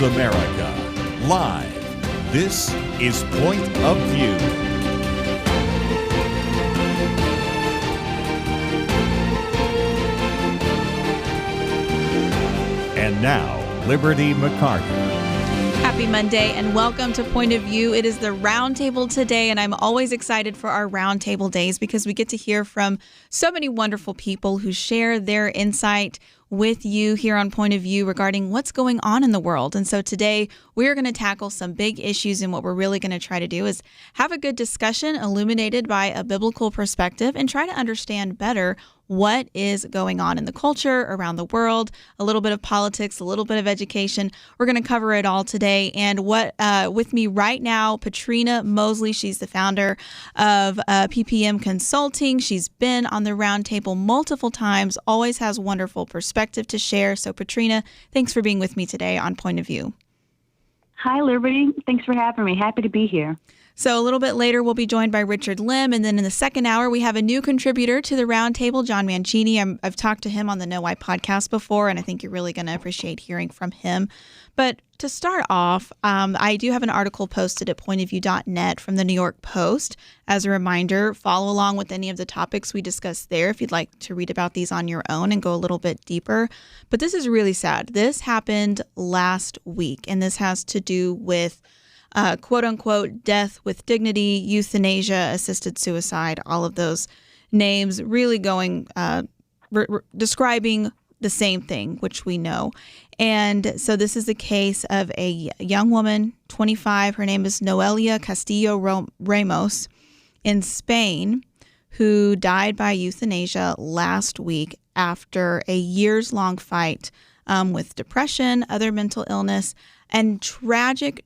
America. Live. This is Point of View. And now, Liberty McArtor. Happy Monday and welcome to Point of View. It is the Roundtable today, and I'm always excited for our Roundtable days because we get to hear from so many wonderful people who share their insight with you here on Point of View regarding what's going on in the world. And so today we're going to tackle some big issues, and what we're really going to try to do is have a good discussion illuminated by a biblical perspective and try to understand better what is going on in the culture around the world, a little bit of politics, a little bit of education. We're going to cover it all today. And with me right now, Patrina Mosley. She's the founder of PPM Consulting. She's been on the Roundtable multiple times, always has wonderful perspective to share. So Patrina, thanks for being with me today on Point of View. Hi, Liberty. Thanks for having me. Happy to be here. So a little bit later, we'll be joined by Richard Lim. And then in the second hour, we have a new contributor to the Roundtable, John Mancini. I've talked to him on the Know Why podcast before, and I think you're really going to appreciate hearing from him. But to start off, I do have an article posted at pointofview.net from the New York Post. As a reminder, follow along with any of the topics we discussed there if you'd like to read about these on your own and go a little bit deeper. But this is really sad. This happened last week, and this has to do with quote unquote death with dignity, euthanasia, assisted suicide, all of those names really going describing the same thing, which we know. And so this is the case of a young woman, 25. Her name is Noelia Castillo Ramos in Spain, who died by euthanasia last week after a years-long fight with depression, other mental illness, and tragic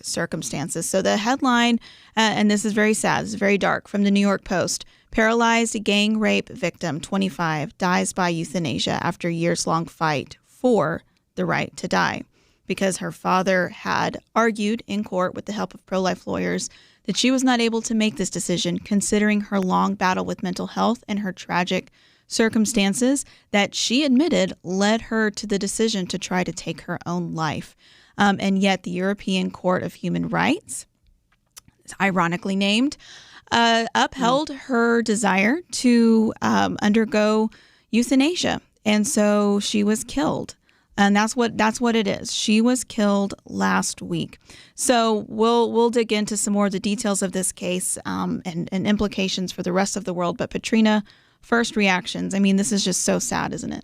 circumstances. So the headline, and this is very sad, this is very dark, from the New York Post: paralyzed gang rape victim, 25, dies by euthanasia after years-long fight for the right to die. Because her father had argued in court with the help of pro-life lawyers that she was not able to make this decision, considering her long battle with mental health and her tragic circumstances that she admitted led her to the decision to try to take her own life. And yet the European Court of Human Rights, ironically named, upheld her desire to undergo euthanasia. And so she was killed. And that's what it is. She was killed last week. So we'll dig into some more of the details of this case and implications for the rest of the world. But Patrina, first reactions. I mean, this is just so sad, isn't it?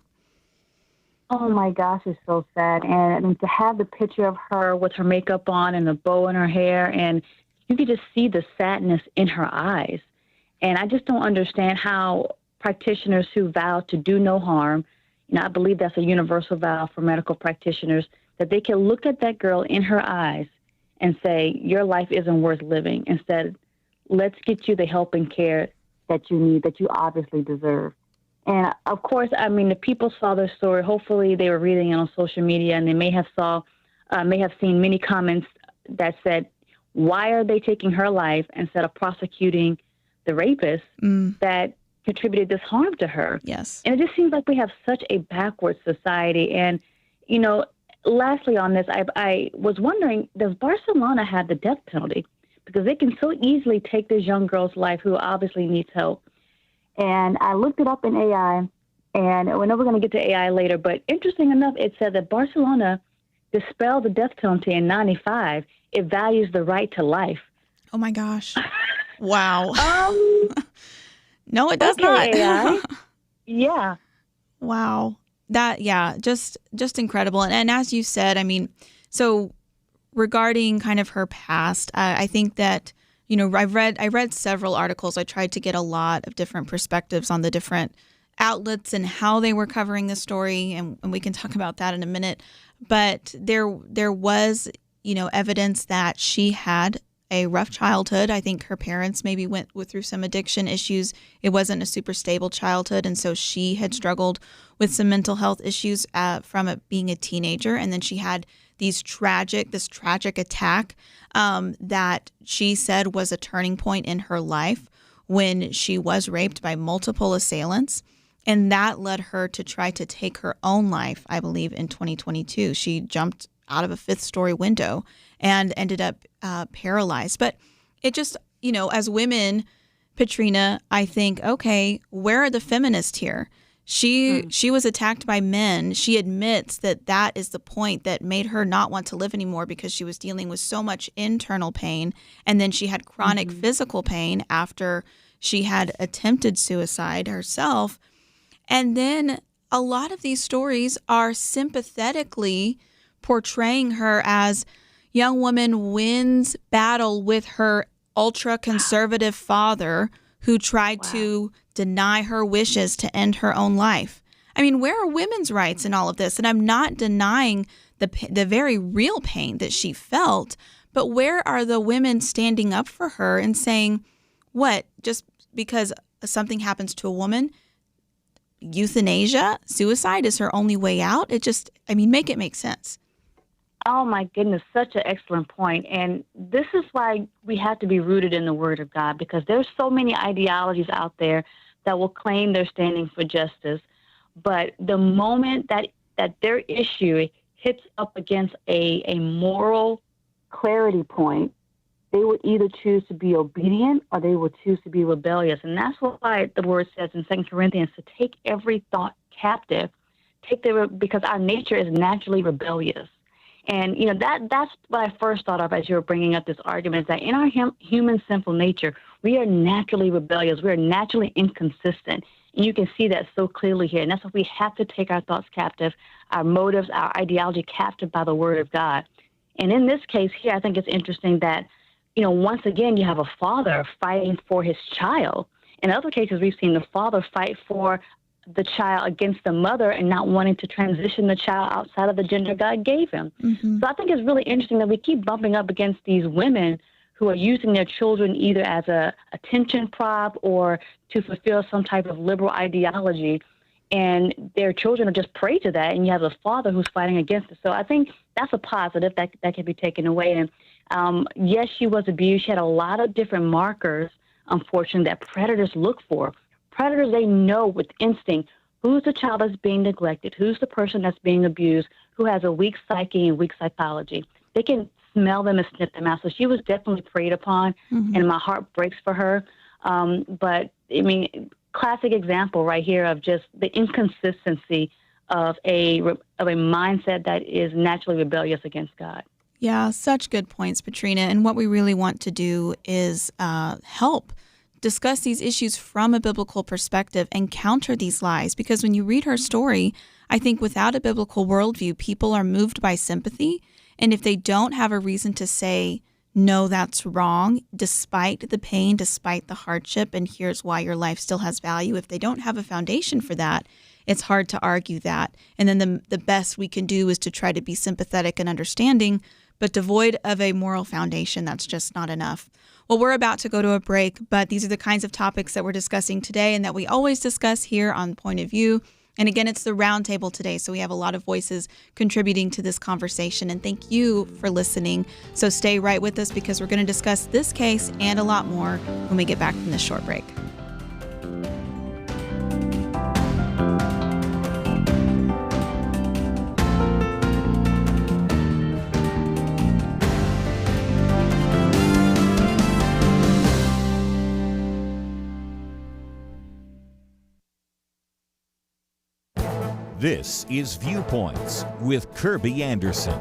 Oh my gosh, it's so sad. And I mean, to have the picture of her with her makeup on and a bow in her hair, and you could just see the sadness in her eyes. And I just don't understand how practitioners who vow to do no harm, I believe that's a universal vow for medical practitioners, that they can look at that girl in her eyes and say, your life isn't worth living. Instead, let's get you the help and care that you need, that you obviously deserve. And of course, I mean, the people saw this story. Hopefully they were reading it on social media, and they may have seen many comments that said, why are they taking her life instead of prosecuting the rapist that contributed this harm to her? Yes. And it just seems like we have such a backward society. And, lastly on this, I was wondering, does Barcelona have the death penalty? Because they can so easily take this young girl's life who obviously needs help. And I looked it up in AI, and I know we're going to get to AI later, but interesting enough, it said that Barcelona dispelled the death penalty in 1995. It values the right to life. Oh my gosh. Wow. No, it does not. AI. Yeah. Wow. Just incredible. And as you said, I mean, so regarding kind of her past, I think that, I read several articles. I tried to get a lot of different perspectives on the different outlets and how they were covering the story, and we can talk about that in a minute. But there was, evidence that she had a rough childhood. I think her parents maybe went through some addiction issues. It wasn't a super stable childhood, and so she had struggled with some mental health issues from being a teenager. And then she had this tragic attack that she said was a turning point in her life when she was raped by multiple assailants. And that led her to try to take her own life, I believe, in 2022. She jumped out of a fifth-story window and ended up paralyzed. But it just, as women, Patrina, I think, okay, where are the feminists here? She was attacked by men. She admits that is the point that made her not want to live anymore because she was dealing with so much internal pain. And then she had chronic physical pain after she had attempted suicide herself. And then a lot of these stories are sympathetically portraying her as young woman wins battle with her ultra-conservative father who tried to deny her wishes to end her own life. I mean, where are women's rights in all of this? And I'm not denying the very real pain that she felt, but where are the women standing up for her and saying, what, just because something happens to a woman, euthanasia, suicide is her only way out? Make it make sense. Oh, my goodness, such an excellent point. And this is why we have to be rooted in the Word of God, because there's so many ideologies out there that will claim they're standing for justice. But the moment that their issue hits up against a moral clarity point, they will either choose to be obedient or they will choose to be rebellious. And that's why the Word says in 2 Corinthians to take every thought captive, because our nature is naturally rebellious. And, that's what I first thought of as you were bringing up this argument, is that in our human sinful nature, we are naturally rebellious. We are naturally inconsistent. And you can see that so clearly here. And that's why we have to take our thoughts captive, our motives, our ideology captive by the Word of God. And in this case here, I think it's interesting that, once again, you have a father fighting for his child. In other cases, we've seen the father fight for the child against the mother and not wanting to transition the child outside of the gender God gave him. So I think it's really interesting that we keep bumping up against these women who are using their children either as a attention prop or to fulfill some type of liberal ideology, and their children are just prey to that, and you have a father who's fighting against it. So I think that's a positive that can be taken away. And yes, she was abused. She had a lot of different markers, unfortunately, that predators look for. Predators, they know with instinct who's the child that's being neglected, who's the person that's being abused, who has a weak psyche and weak psychology. They can smell them and sniff them out. So she was definitely preyed upon, and my heart breaks for her. But, classic example right here of just the inconsistency of a mindset that is naturally rebellious against God. Yeah, such good points, Patrina. And what we really want to do is help discuss these issues from a biblical perspective and counter these lies. Because when you read her story, I think without a biblical worldview, people are moved by sympathy. And if they don't have a reason to say, no, that's wrong, despite the pain, despite the hardship, and here's why your life still has value, if they don't have a foundation for that, it's hard to argue that. And then the best we can do is to try to be sympathetic and understanding, but devoid of a moral foundation, that's just not enough. Well, we're about to go to a break, but these are the kinds of topics that we're discussing today and that we always discuss here on Point of View. And again, it's the roundtable today, so we have a lot of voices contributing to this conversation. And thank you for listening. So stay right with us because we're going to discuss this case and a lot more when we get back from this short break. This is Viewpoints with Kirby Anderson.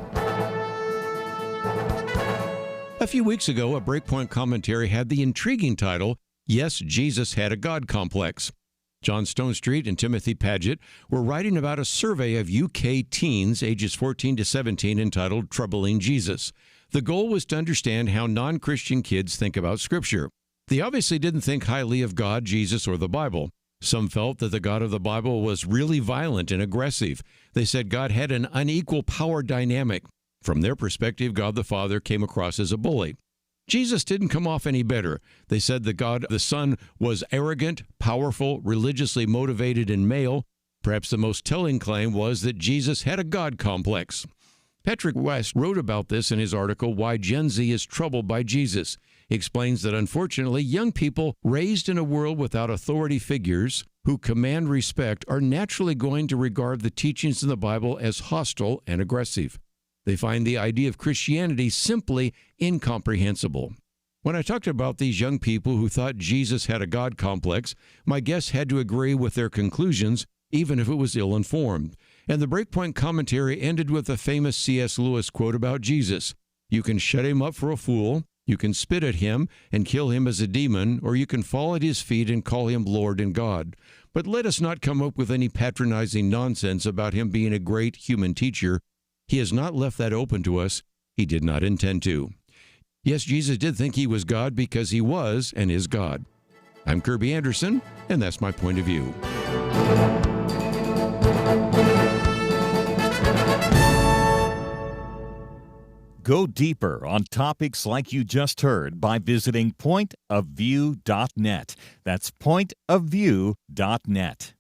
A few weeks ago, a Breakpoint commentary had the intriguing title, Yes, Jesus Had a God Complex. John Stonestreet and Timothy Paget were writing about a survey of UK teens ages 14 to 17 entitled Troubling Jesus. The goal was to understand how non-Christian kids think about Scripture. They obviously didn't think highly of God, Jesus, or the Bible. Some felt that the God of the Bible was really violent and aggressive. They said God had an unequal power dynamic. From their perspective, God the Father came across as a bully. Jesus didn't come off any better. They said that God the Son was arrogant, powerful, religiously motivated, and male. Perhaps the most telling claim was that Jesus had a God complex. Patrick West wrote about this in his article, Why Gen Z is Troubled by Jesus. He explains that unfortunately, young people raised in a world without authority figures who command respect are naturally going to regard the teachings in the Bible as hostile and aggressive. They find the idea of Christianity simply incomprehensible. When I talked about these young people who thought Jesus had a God complex, my guests had to agree with their conclusions, even if it was ill-informed. And the Breakpoint commentary ended with a famous C.S. Lewis quote about Jesus. You can shut him up for a fool, you can spit at him and kill him as a demon, or you can fall at his feet and call him Lord and God. But let us not come up with any patronizing nonsense about him being a great human teacher. He has not left that open to us. He did not intend to. Yes, Jesus did think he was God because he was and is God. I'm Kirby Anderson, and that's my point of view. Go deeper on topics like you just heard by visiting pointofview.net. That's pointofview.net.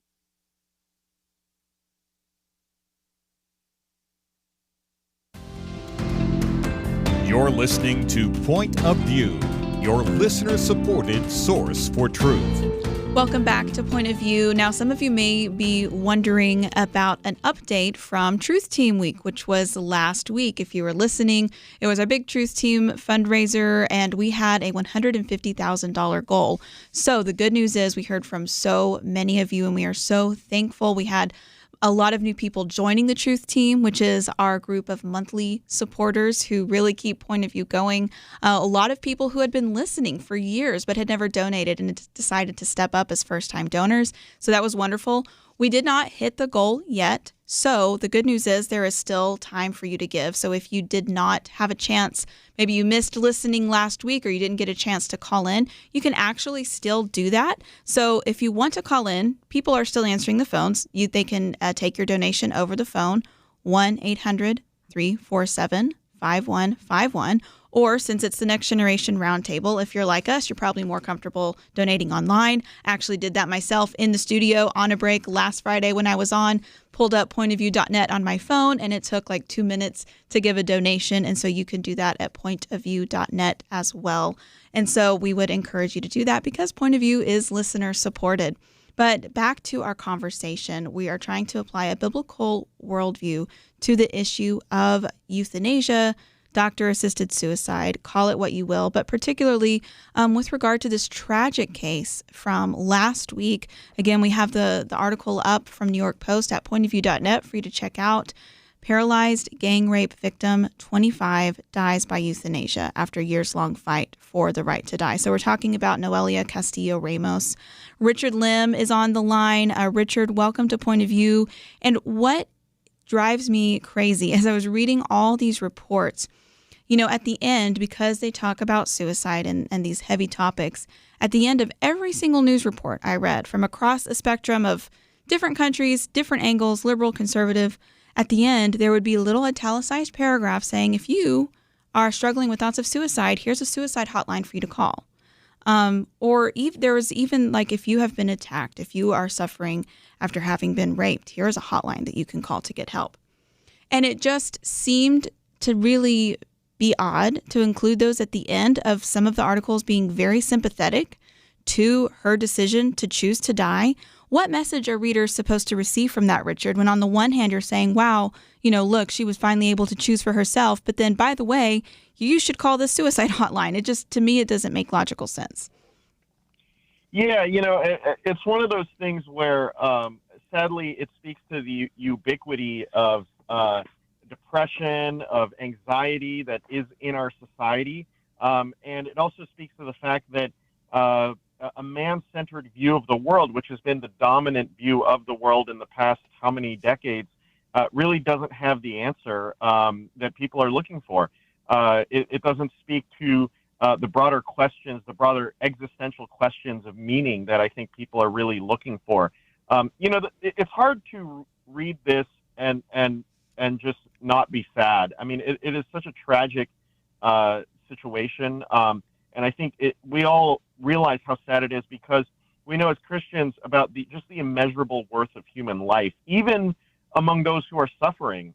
You're listening to Point of View, your listener-supported source for truth. Welcome back to Point of View. Now, some of you may be wondering about an update from Truth Team Week, which was last week. If you were listening, it was our big Truth Team fundraiser, and we had a $150,000 goal. So the good news is we heard from so many of you, and we are so thankful. We had a lot of new people joining the Truth Team, which is our group of monthly supporters who really keep Point of View going. A lot of people who had been listening for years but had never donated and decided to step up as first-time donors. So that was wonderful. We did not hit the goal yet. So the good news is there is still time for you to give. So if you did not have a chance, maybe you missed listening last week or you didn't get a chance to call in, you can actually still do that. So if you want to call in, people are still answering the phones. They can take your donation over the phone, 1-800-347-5151. Or since it's the Next Generation Roundtable, if you're like us, you're probably more comfortable donating online. I actually did that myself in the studio on a break last Friday when I was on, pulled up pointofview.net on my phone, and it took like 2 minutes to give a donation. And so you can do that at pointofview.net as well. And so we would encourage you to do that because Point of View is listener supported. But back to our conversation, we are trying to apply a biblical worldview to the issue of euthanasia, doctor-assisted suicide, call it what you will, but particularly with regard to this tragic case from last week. Again, we have the article up from New York Post at pointofview.net for you to check out. Paralyzed gang rape victim, 25, dies by euthanasia after years-long fight for the right to die. So we're talking about Noelia Castillo-Ramos. Richard Lim is on the line. Richard, welcome to Point of View. And what drives me crazy as I was reading all these reports, at the end, because they talk about suicide and these heavy topics, at the end of every single news report I read from across a spectrum of different countries, different angles, liberal, conservative, at the end, there would be a little italicized paragraph saying, if you are struggling with thoughts of suicide, here's a suicide hotline for you to call. Or there was even like, if you have been attacked, if you are suffering after having been raped, here's a hotline that you can call to get help. And it just seemed to really be odd to include those at the end of some of the articles being very sympathetic to her decision to choose to die. What message are readers supposed to receive from that, Richard, when on the one hand you're saying, wow, look, she was finally able to choose for herself, but then, by the way, you should call this suicide hotline. It just, to me, it doesn't make logical sense. Yeah, it's one of those things where, sadly, it speaks to the ubiquity of depression, of anxiety that is in our society. And it also speaks to the fact that a man-centered view of the world, which has been the dominant view of the world in the past how many decades, really doesn't have the answer that people are looking for. It doesn't speak to the broader questions, the broader existential questions of meaning that I think people are really looking for. It's hard to read this and just not be sad. I mean, it is such a tragic situation. And I think we all realize how sad it is because we know as Christians about the immeasurable worth of human life, even among those who are suffering.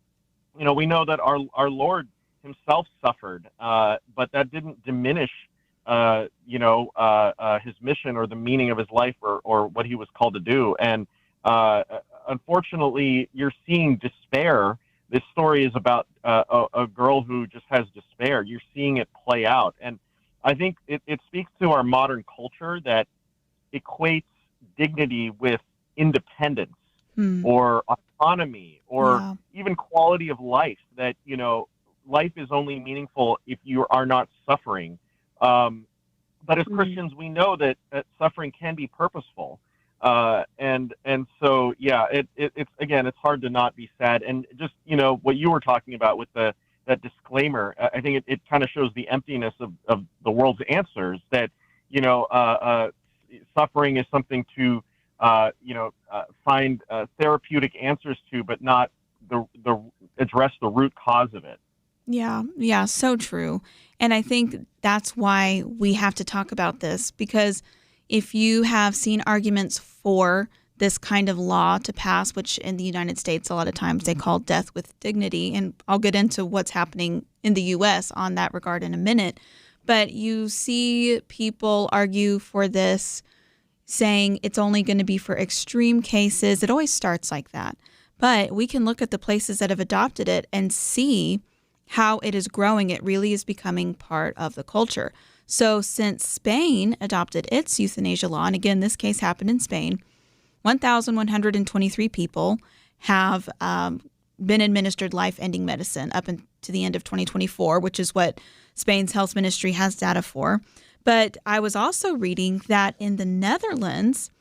We know that our Lord himself suffered, but that didn't diminish, his mission or the meaning of his life or what he was called to do. And unfortunately, you're seeing despair this story is about a girl who just has despair. You're seeing it play out. And I think it speaks to our modern culture that equates dignity with independence or autonomy or even quality of life, that, life is only meaningful if you are not suffering. But as Christians, we know that suffering can be purposeful. And so, it's hard to not be sad. And just, what you were talking about with that disclaimer, I think it kind of shows the emptiness of the world's answers, that, suffering is something to, find therapeutic answers to, but not address the root cause of it. Yeah, so true. And I think that's why we have to talk about this, because if you have seen arguments for this kind of law to pass, which in the United States, a lot of times they call death with dignity, and I'll get into what's happening in the U.S. on that regard in a minute, but you see people argue for this, saying it's only going to be for extreme cases. It always starts like that. But we can look at the places that have adopted it and see how it is growing. It really is becoming part of the culture. So since Spain adopted its euthanasia law, and again, this case happened in Spain, 1,123 people have been administered life-ending medicine up to the end of 2024, which is what Spain's health ministry has data for. But I was also reading that in the Netherlands,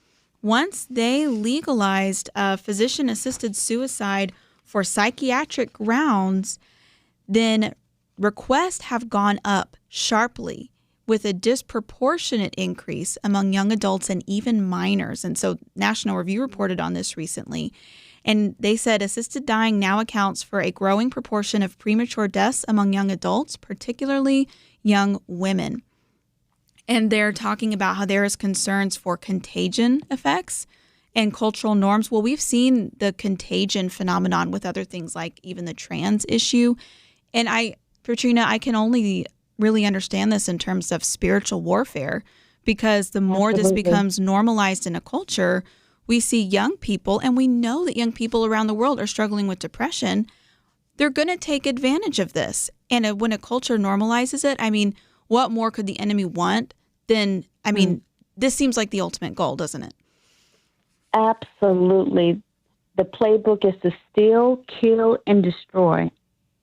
once they legalized physician-assisted suicide for psychiatric grounds, then requests have gone up sharply, with a disproportionate increase among young adults and even minors. And so National Review reported on this recently. And they said assisted dying now accounts for a growing proportion of premature deaths among young adults, particularly young women. And they're talking about how there is concerns for contagion effects and cultural norms. Well, we've seen the contagion phenomenon with other things like even the trans issue. And Patrina, I can only really understand this in terms of spiritual warfare, because the more this becomes normalized in a culture, we see young people, and we know that young people around the world are struggling with depression. They're going to take advantage of this. And when a culture normalizes it, I mean, what more could the enemy want than, this seems like the ultimate goal, doesn't it? Absolutely. The playbook is to steal, kill, and destroy.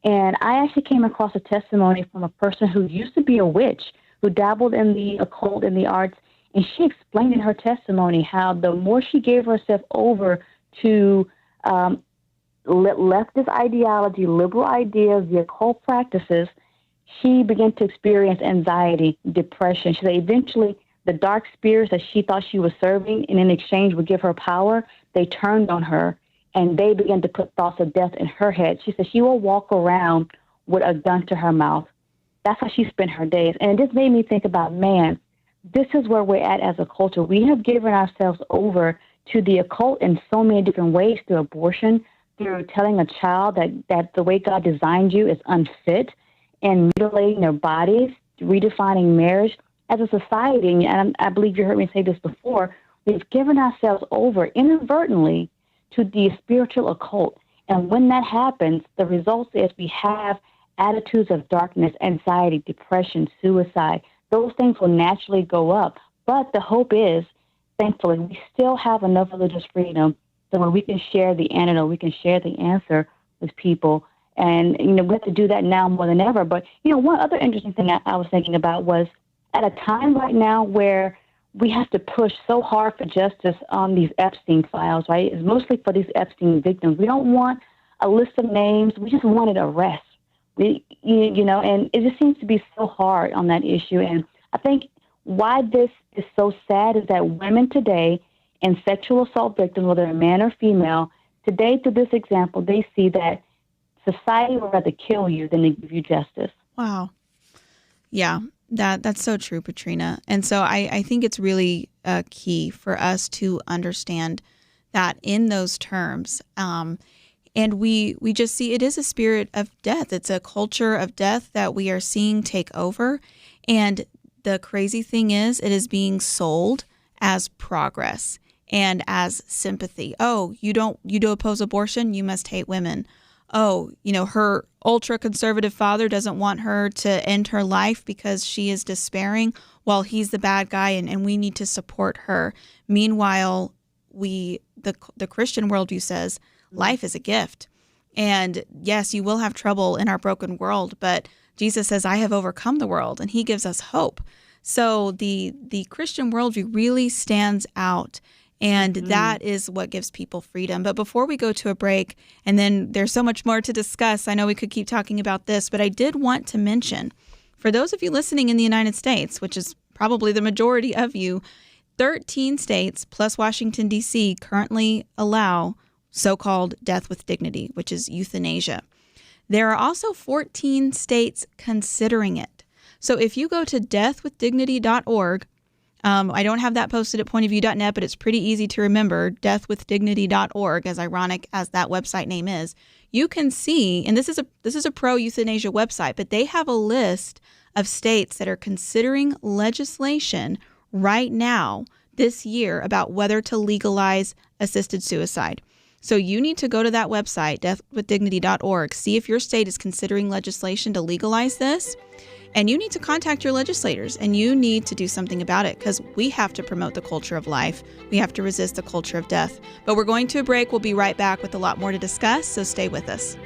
And I actually came across a testimony from a person who used to be a witch, who dabbled in the occult and the arts. And she explained in her testimony how the more she gave herself over to leftist ideology, liberal ideas, the occult practices, she began to experience anxiety, depression. She said eventually the dark spirits that she thought she was serving and in exchange would give her power, they turned on her. And they began to put thoughts of death in her head. She said she will walk around with a gun to her mouth. That's how she spent her days. And it just made me think about, man, this is where we're at as a culture. We have given ourselves over to the occult in so many different ways, through abortion, through telling a child that the way God designed you is unfit, and mutilating their bodies, redefining marriage. As a society, and I believe you heard me say this before, we've given ourselves over inadvertently to the spiritual occult. And when that happens, the result is we have attitudes of darkness, anxiety, depression, suicide. Those things will naturally go up. But the hope is, thankfully, we still have enough religious freedom so where we can share the antidote, we can share the answer with people. And, we have to do that now more than ever. But, one other interesting thing I was thinking about was, at a time right now where we have to push so hard for justice on these Epstein files, right? It's mostly for these Epstein victims. We don't want a list of names. We just wanted arrest. And it just seems to be so hard on that issue. And I think why this is so sad is that women today and sexual assault victims, whether a man or female, today, through this example, they see that society would rather kill you than to give you justice. Wow. Yeah. That's so true, Patrina. And so I think it's really key for us to understand that in those terms. And we just see it is a spirit of death. It's a culture of death that we are seeing take over. And the crazy thing is, it is being sold as progress and as sympathy. Oh, you do oppose abortion? You must hate women. her ultra conservative father doesn't want her to end her life because she is despairing, while he's the bad guy and we need to support her. Meanwhile, the Christian worldview says life is a gift. And yes, you will have trouble in our broken world, but Jesus says, I have overcome the world, and he gives us hope. So the Christian worldview really stands out, and that is what gives people freedom. But before we go to a break, and then there's so much more to discuss, I know we could keep talking about this, but I did want to mention, for those of you listening in the United States, which is probably the majority of you, 13 states plus Washington, D.C. currently allow so-called death with dignity, which is euthanasia. There are also 14 states considering it. So if you go to deathwithdignity.org, I don't have that posted at pointofview.net, but it's pretty easy to remember, deathwithdignity.org, as ironic as that website name is. You can see, and this is a pro-euthanasia website, but they have a list of states that are considering legislation right now this year about whether to legalize assisted suicide. So you need to go to that website, deathwithdignity.org, see if your state is considering legislation to legalize this. And you need to contact your legislators, and you need to do something about it, because we have to promote the culture of life. We have to resist the culture of death. But we're going to a break. We'll be right back with a lot more to discuss, so stay with us.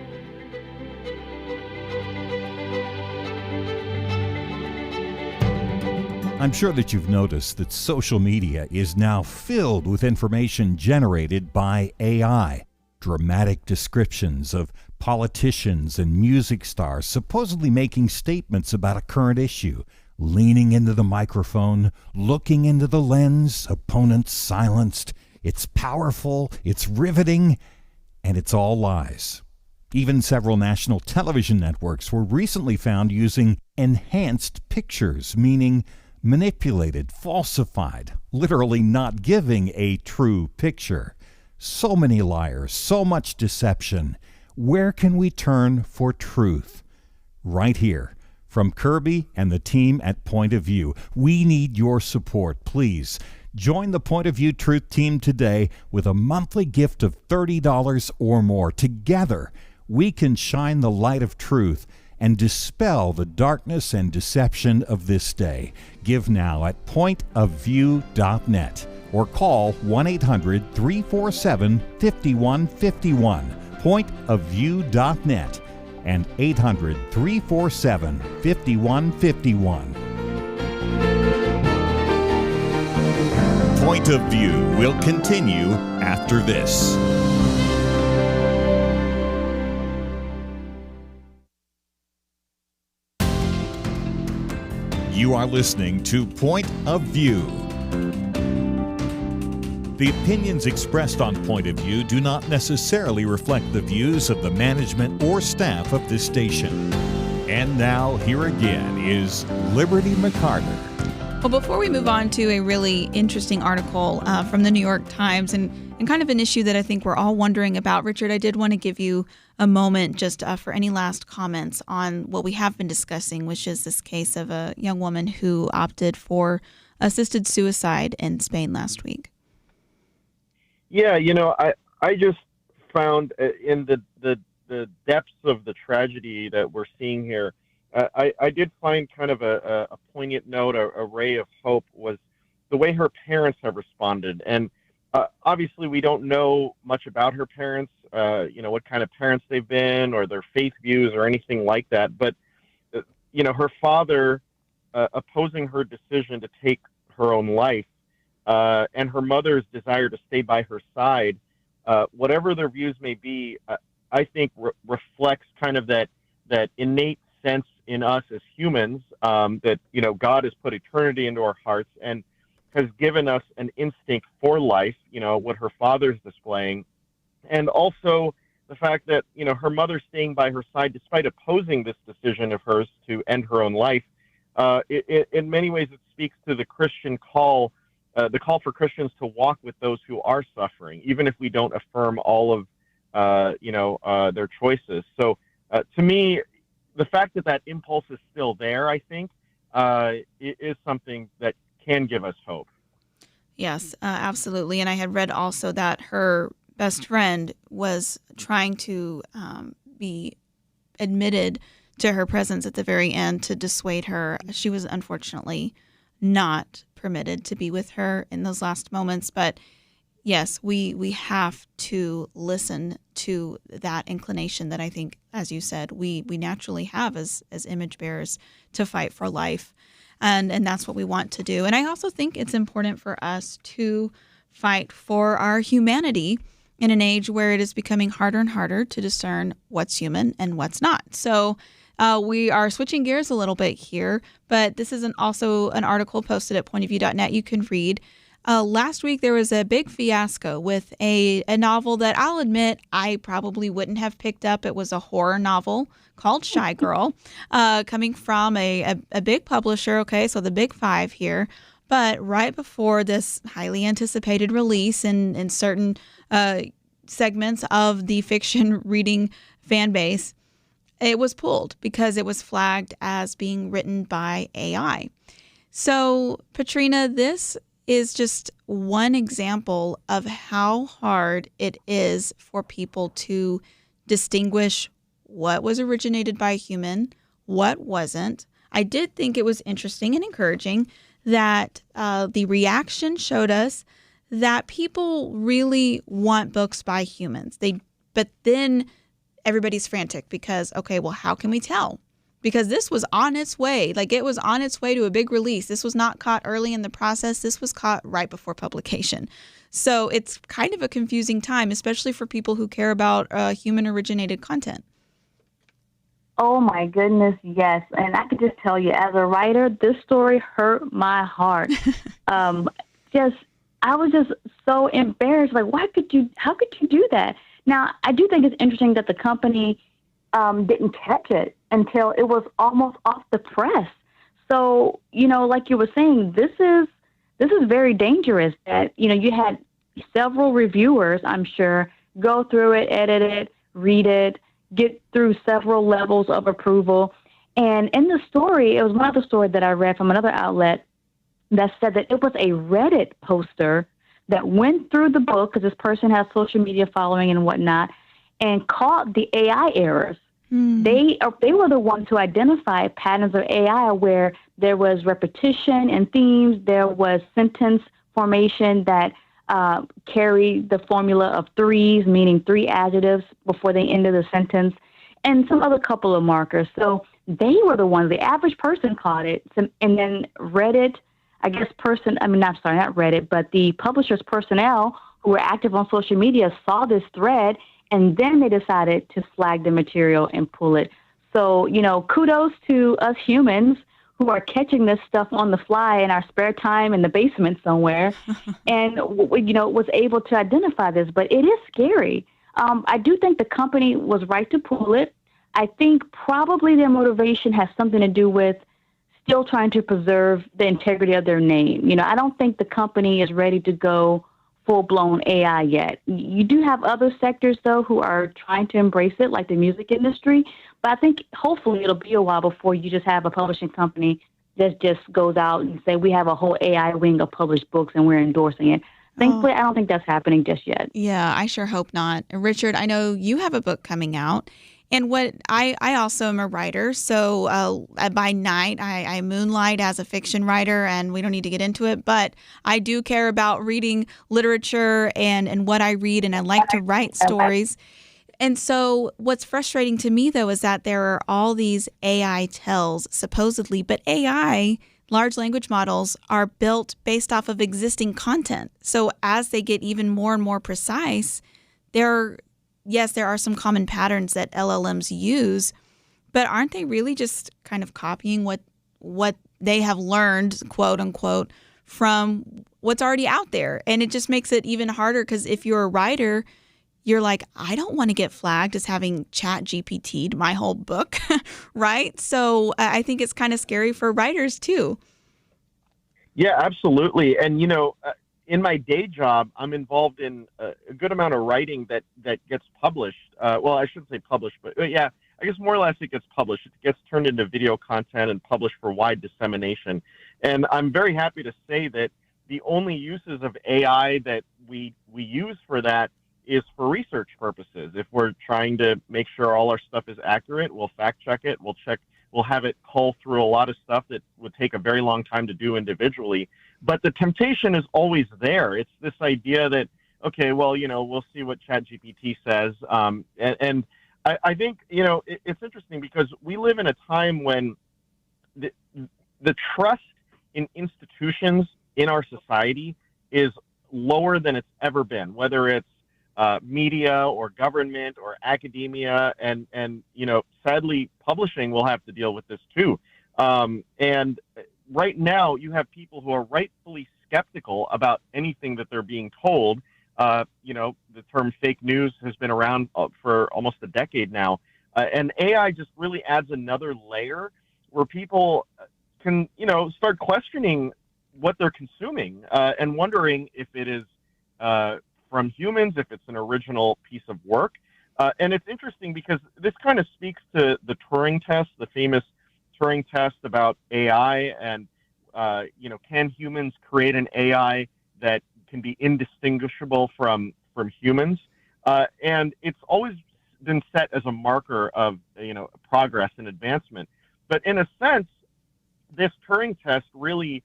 I'm sure that you've noticed that social media is now filled with information generated by AI. Dramatic descriptions of politicians and music stars supposedly making statements about a current issue, leaning into the microphone, looking into the lens, opponents silenced. It's powerful, it's riveting, and it's all lies. Even several national television networks were recently found using enhanced pictures, meaning manipulated, falsified, literally not giving a true picture. So many liars, so much deception. Where can we turn for truth? Right here. From Kirby and the team at Point of View, we need your support. Please join the Point of View Truth Team today with a monthly gift of $30 or more. Together, we can shine the light of truth and dispel the darkness and deception of this day. Give now at pointofview.net or call 1-800-347-5151, pointofview.net, and 800-347-5151. Point of View will continue after this. You are listening to Point of View. The opinions expressed on Point of View do not necessarily reflect the views of the management or staff of this station. And now, here again is Liberty McArtor. Well, before we move on to a really interesting article from the New York Times and kind of an issue that I think we're all wondering about, Richard, I did want to give you a moment just for any last comments on what we have been discussing, which is this case of a young woman who opted for assisted suicide in Spain last week. Yeah, I just found in the depths of the tragedy that we're seeing here, I did find kind of a poignant note, a ray of hope, was the way her parents have responded. And obviously, we don't know much about her parents, what kind of parents they've been or their faith views or anything like that. But, her father opposing her decision to take her own life and her mother's desire to stay by her side, whatever their views may be, I think reflects kind of that innate sense in us as humans that, God has put eternity into our hearts and has given us an instinct for life, what her father's displaying. And also the fact that, her mother staying by her side despite opposing this decision of hers to end her own life, in many ways it speaks to the Christian call, the call for Christians to walk with those who are suffering, even if we don't affirm all of, their choices. So to me, the fact that impulse is still there, I think, is something that can give us hope. Yes, absolutely. And I had read also that her best friend was trying to be admitted to her presence at the very end to dissuade her. She was unfortunately not permitted to be with her in those last moments. But yes, we have to listen to that inclination that I think, as you said, we naturally have as image bearers to fight for life. And that's what we want to do. And I also think it's important for us to fight for our humanity in an age where it is becoming harder and harder to discern what's human and what's not. So we are switching gears a little bit here, but this is also an article posted at pointofview.net you can read. Last week, there was a big fiasco with a novel that I'll admit I probably wouldn't have picked up. It was a horror novel called Shy Girl, coming from a big publisher, okay, so the big five here. But right before this highly anticipated release in certain segments of the fiction reading fan base, it was pulled because it was flagged as being written by AI. So, Patrina, this is just one example of how hard it is for people to distinguish what was originated by a human, what wasn't. I did think it was interesting and encouraging that the reaction showed us that people really want books by humans. But then everybody's frantic because, okay, well, how can we tell? Because this was on its way. Like, it was on its way to a big release. This was not caught early in the process. This was caught right before publication. So it's kind of a confusing time, especially for people who care about human-originated content. Oh, my goodness, yes. And I could just tell you, as a writer, this story hurt my heart. I was just so embarrassed. Like, how could you do that? Now, I do think it's interesting that the company didn't catch it until it was almost off the press. So, like you were saying, this is very dangerous that, you had several reviewers, I'm sure, go through it, edit it, read it, get through several levels of approval. And in the story, it was one other story that I read from another outlet that said that it was a Reddit poster that went through the book, because this person has social media following and whatnot, and caught the AI errors. They were the ones who identified patterns of AI where there was repetition in themes, there was sentence formation that carried the formula of threes, meaning three adjectives before they ended the sentence, and some other couple of markers. So they were the ones, the average person caught it, and then Reddit, not Reddit, but the publisher's personnel who were active on social media saw this thread, and then they decided to flag the material and pull it. So, kudos to us humans who are catching this stuff on the fly in our spare time in the basement somewhere and, was able to identify this. But it is scary. I do think the company was right to pull it. I think probably their motivation has something to do with still trying to preserve the integrity of their name. I don't think the company is ready to go full-blown AI yet. You do have other sectors, though, who are trying to embrace it, like the music industry. But I think hopefully it'll be a while before you just have a publishing company that just goes out and say, we have a whole AI wing of published books and we're endorsing it. Thankfully, I don't think that's happening just yet. Yeah, I sure hope not. Richard, I know you have a book coming out. And I also am a writer, so by night I moonlight as a fiction writer, and we don't need to get into it, but I do care about reading literature and what I read, and I like to write stories. And so what's frustrating to me, though, is that there are all these AI tells, supposedly, but AI, large language models, are built based off of existing content. So as they get even more and more precise, there are some common patterns that LLMs use, but aren't they really just kind of copying what they have learned, quote unquote, from what's already out there? And it just makes it even harder because if you're a writer, you're like, I don't want to get flagged as having Chat GPT'd my whole book, right? So I think it's kind of scary for writers too. Yeah, absolutely. And, in my day job, I'm involved in a good amount of writing that gets published. Well, I shouldn't say published, but yeah, I guess more or less it gets published. It gets turned into video content and published for wide dissemination. And I'm very happy to say that the only uses of AI that we use for that is for research purposes. If we're trying to make sure all our stuff is accurate, we'll fact check it. We'll have it cull through a lot of stuff that would take a very long time to do individually. But the temptation is always there. It's this idea that, okay, well, we'll see what ChatGPT says. And I think, it's interesting because we live in a time when the trust in institutions in our society is lower than it's ever been, whether it's media or government or academia, and sadly, publishing will have to deal with this too. And right now, you have people who are rightfully skeptical about anything that they're being told. The term fake news has been around for almost a decade now, and AI just really adds another layer where people can, start questioning what they're consuming and wondering if it is from humans, if it's an original piece of work. And it's interesting because this kind of speaks to the Turing test, the famous Turing test about AI, and can humans create an AI that can be indistinguishable from humans? And it's always been set as a marker of progress and advancement. But in a sense, this Turing test really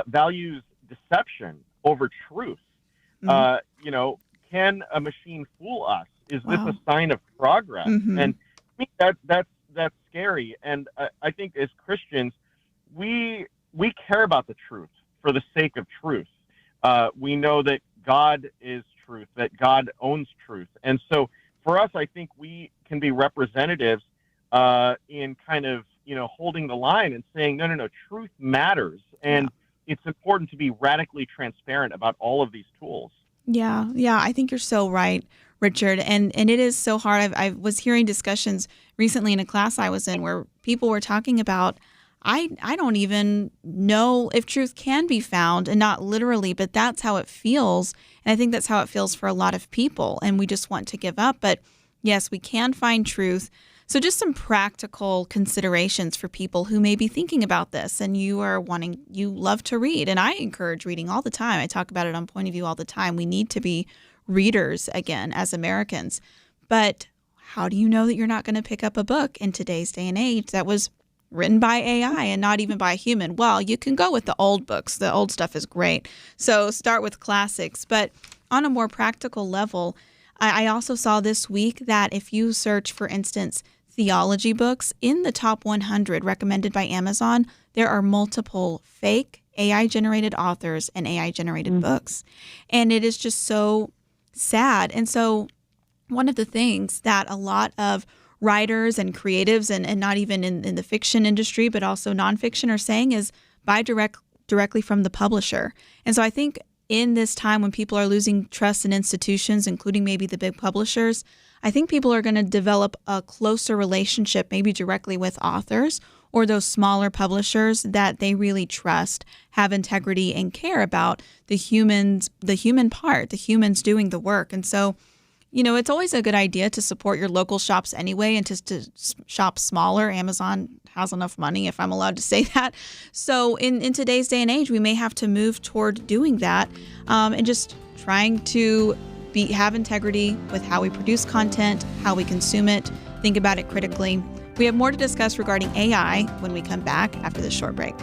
values deception over truth. Mm-hmm. Can a machine fool us? Is this a sign of progress? Mm-hmm. And I think that's scary. And I think as Christians, we care about the truth for the sake of truth. We know that God is truth, that God owns truth. And so for us, I think we can be representatives in kind of, holding the line and saying, no, truth matters. And it's important to be radically transparent about all of these tools. Yeah, I think you're so right, Richard. And it is so hard. I was hearing discussions recently in a class I was in where people were talking about, I don't even know if truth can be found, and not literally, but that's how it feels. And I think that's how it feels for a lot of people. And we just want to give up. But yes, we can find truth. So just some practical considerations for people who may be thinking about this, and you love to read. And I encourage reading all the time. I talk about it on Point of View all the time. We need to be readers again as Americans. But how do you know that you're not going to pick up a book in today's day and age that was written by AI and not even by a human? Well, you can go with the old books. The old stuff is great. So start with classics. But on a more practical level, I also saw this week that if you search, for instance, theology books in the top 100 recommended by Amazon, there are multiple fake AI-generated authors and AI-generated books. And it is just so sad. And so one of the things that a lot of writers and creatives, and not even in the fiction industry, but also nonfiction, are saying is buy directly from the publisher. And so I think in this time when people are losing trust in institutions, including maybe the big publishers, I think people are going to develop a closer relationship, maybe directly with authors or those smaller publishers that they really trust, have integrity, and care about the human part, the humans doing the work. And so, it's always a good idea to support your local shops anyway, and to shop smaller. Amazon has enough money, if I'm allowed to say that. So in today's day and age, we may have to move toward doing that, and just trying to have integrity with how we produce content, how we consume it, think about it critically. We have more to discuss regarding AI when we come back after this short break.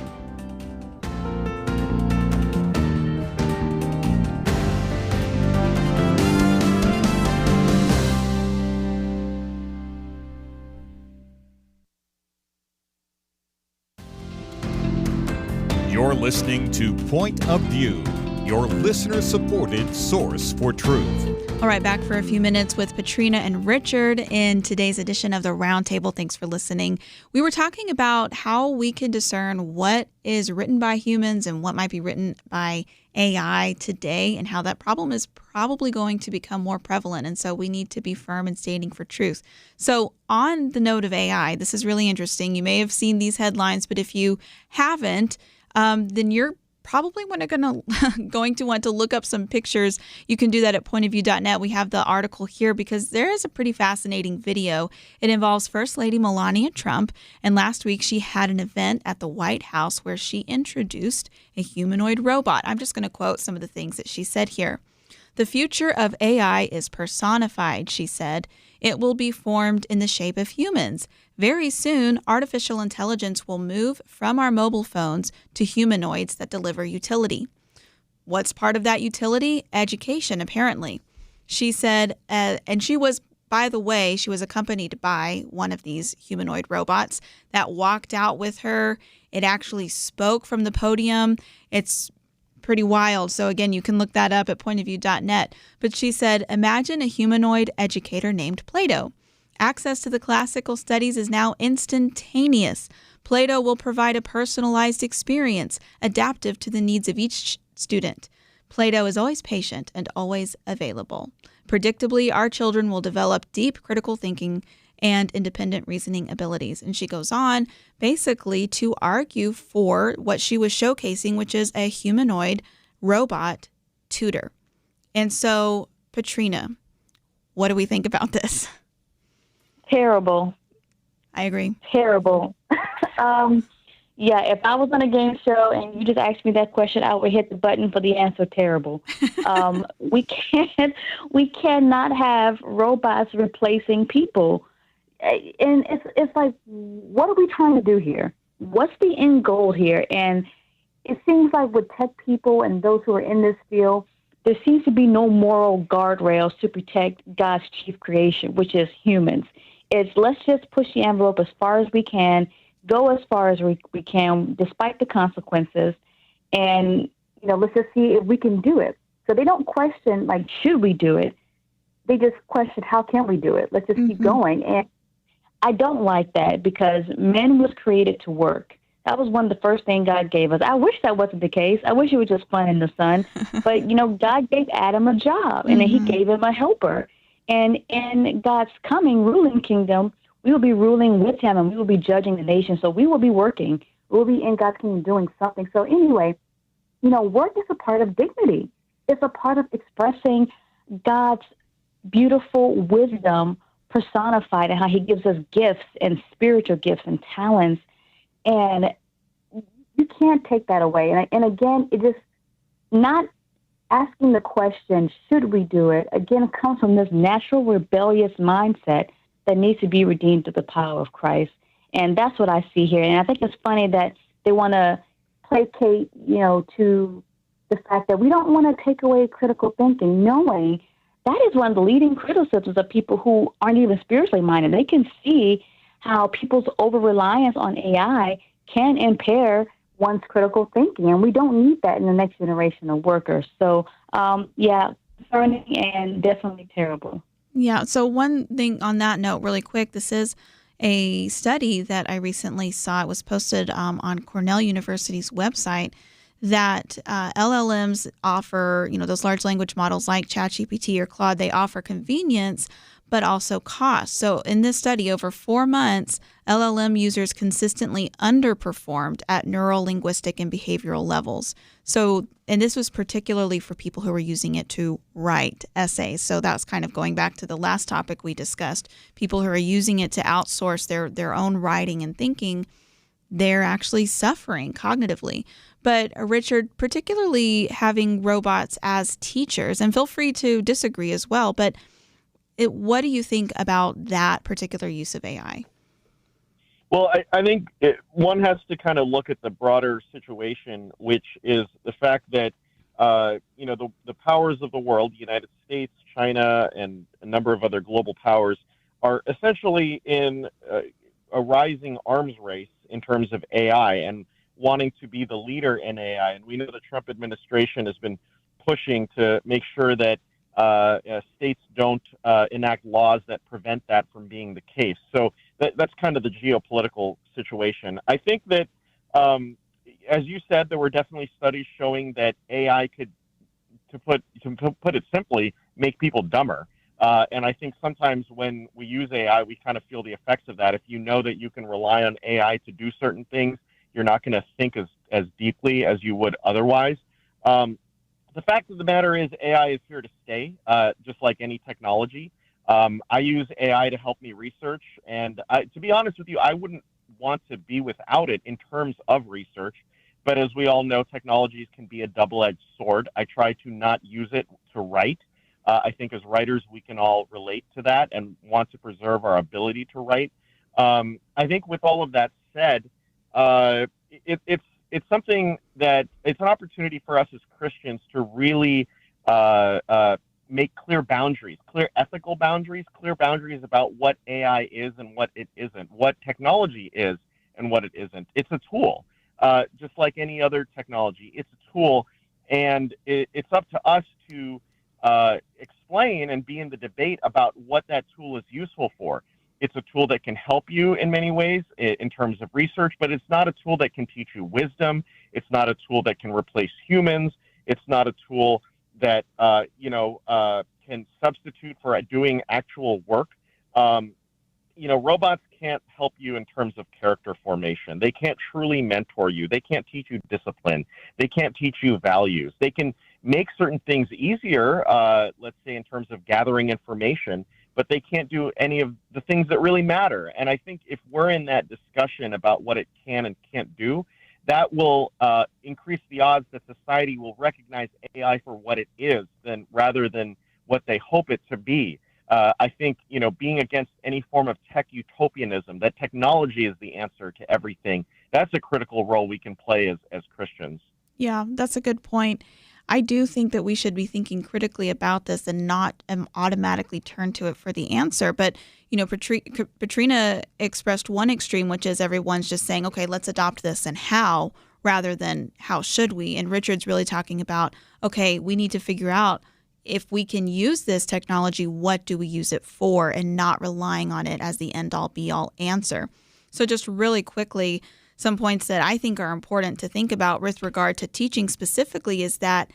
You're listening to Point of View, your listener-supported source for truth. All right, back for a few minutes with Patrina and Richard in today's edition of the Roundtable. Thanks for listening. We were talking about how we can discern what is written by humans and what might be written by AI today, and how that problem is probably going to become more prevalent. And so we need to be firm in standing for truth. So on the note of AI, this is really interesting. You may have seen these headlines, but if you haven't, then you're probably going to want to look up some pictures. You can do that at pointofview.net. We have the article here because there is a pretty fascinating video. It involves First Lady Melania Trump, and last week she had an event at the White House where she introduced a humanoid robot. I'm just going to quote some of the things that she said here. The future of AI is personified, she said. It will be formed in the shape of humans. Very soon, artificial intelligence will move from our mobile phones to humanoids that deliver utility. What's part of that utility? Education, apparently. She said, and she was, by the way, she was accompanied by one of these humanoid robots that walked out with her. It actually spoke from the podium. It's pretty wild. So again, you can look that up at pointofview.net. But she said, imagine a humanoid educator named Plato. Access to the classical studies is now instantaneous. Plato will provide a personalized experience, adaptive to the needs of each student. Plato is always patient and always available. Predictably, our children will develop deep critical thinking and independent reasoning abilities. And she goes on basically to argue for what she was showcasing, which is a humanoid robot tutor. And so, Patrina, what do we think about this? Terrible. I agree. Terrible. Yeah, if I was on a game show and you just asked me that question, I would hit the button for the answer. Terrible. We cannot have robots replacing people. And it's like, what are we trying to do here? What's the end goal here? And it seems like with tech people and those who are in this field, there seems to be no moral guardrails to protect God's chief creation, which is humans. It's let's just push the envelope as far as we can, go as far as we can, despite the consequences, and let's just see if we can do it. So they don't question like, should we do it? They just question, how can we do it? Let's just keep going. And I don't like that, because man was created to work. That was one of the first things God gave us. I wish that wasn't the case. I wish it was just fun in the sun. But, God gave Adam a job, and then he gave him a helper. And in God's coming ruling kingdom, we will be ruling with him, and we will be judging the nation. So we will be working. We'll be in God's kingdom doing something. So anyway, work is a part of dignity. It's a part of expressing God's beautiful wisdom personified, and how he gives us gifts and spiritual gifts and talents. And you can't take that away. And again, it just not asking the question, should we do it? Again, it comes from this natural rebellious mindset that needs to be redeemed through the power of Christ. And that's what I see here. And I think it's funny that they want to placate, to the fact that we don't want to take away critical thinking, knowing that is one of the leading criticisms of people who aren't even spiritually minded. They can see how people's over-reliance on AI can impair one's critical thinking, and we don't need that in the next generation of workers. So, concerning and definitely terrible. Yeah, so one thing on that note, really quick, this is a study that I recently saw. It was posted on Cornell University's website, that LLMs offer, those large language models like ChatGPT or Claude, they offer convenience, but also cost. So in this study, over 4 months, LLM users consistently underperformed at neuro-linguistic and behavioral levels. So, and this was particularly for people who were using it to write essays. So that's kind of going back to the last topic we discussed. People who are using it to outsource their own writing and thinking, they're actually suffering cognitively. But Richard, particularly having robots as teachers, and feel free to disagree as well, but what do you think about that particular use of AI? Well, I think one has to kind of look at the broader situation, which is the fact that, the powers of the world, the United States, China, and a number of other global powers are essentially in a rising arms race in terms of AI and wanting to be the leader in AI. And we know the Trump administration has been pushing to make sure that states don't enact laws that prevent that from being the case. So that's kind of the geopolitical situation. I think that, as you said, there were definitely studies showing that AI could, to put it simply, make people dumber. And I think sometimes when we use AI, we kind of feel the effects of that. If you know that you can rely on AI to do certain things, you're not going to think as deeply as you would otherwise. The fact of the matter is AI is here to stay, just like any technology. I use AI to help me research. And to be honest with you, I wouldn't want to be without it in terms of research. But as we all know, technologies can be a double-edged sword. I try to not use it to write. I think as writers, we can all relate to that and want to preserve our ability to write. I think with all of that said, it's something that it's an opportunity for us as Christians to really make clear boundaries, clear ethical boundaries, clear boundaries about what AI is and what it isn't, what technology is and what it isn't. It's a tool, just like any other technology. It's a tool, and it's up to us to explain and be in the debate about what that tool is useful for. It's a tool that can help you in many ways in terms of research, but it's not a tool that can teach you wisdom. It's not a tool that can replace humans. It's not a tool that can substitute for doing actual work. Robots can't help you in terms of character formation. They can't truly mentor you. They can't teach you discipline. They can't teach you values. They can make certain things easier, let's say in terms of gathering information, but they can't do any of the things that really matter. And I think if we're in that discussion about what it can and can't do, that will increase the odds that society will recognize AI for what it is, rather than what they hope it to be. I think, being against any form of tech utopianism, that technology is the answer to everything, that's a critical role we can play as Christians. Yeah, that's a good point. I do think that we should be thinking critically about this and not automatically turn to it for the answer. But, Patrina expressed one extreme, which is everyone's just saying, okay, let's adopt this and how, rather than how should we. And Richard's really talking about, okay, we need to figure out if we can use this technology, what do we use it for, and not relying on it as the end-all be-all answer. So just really quickly, some points that I think are important to think about with regard to teaching specifically is that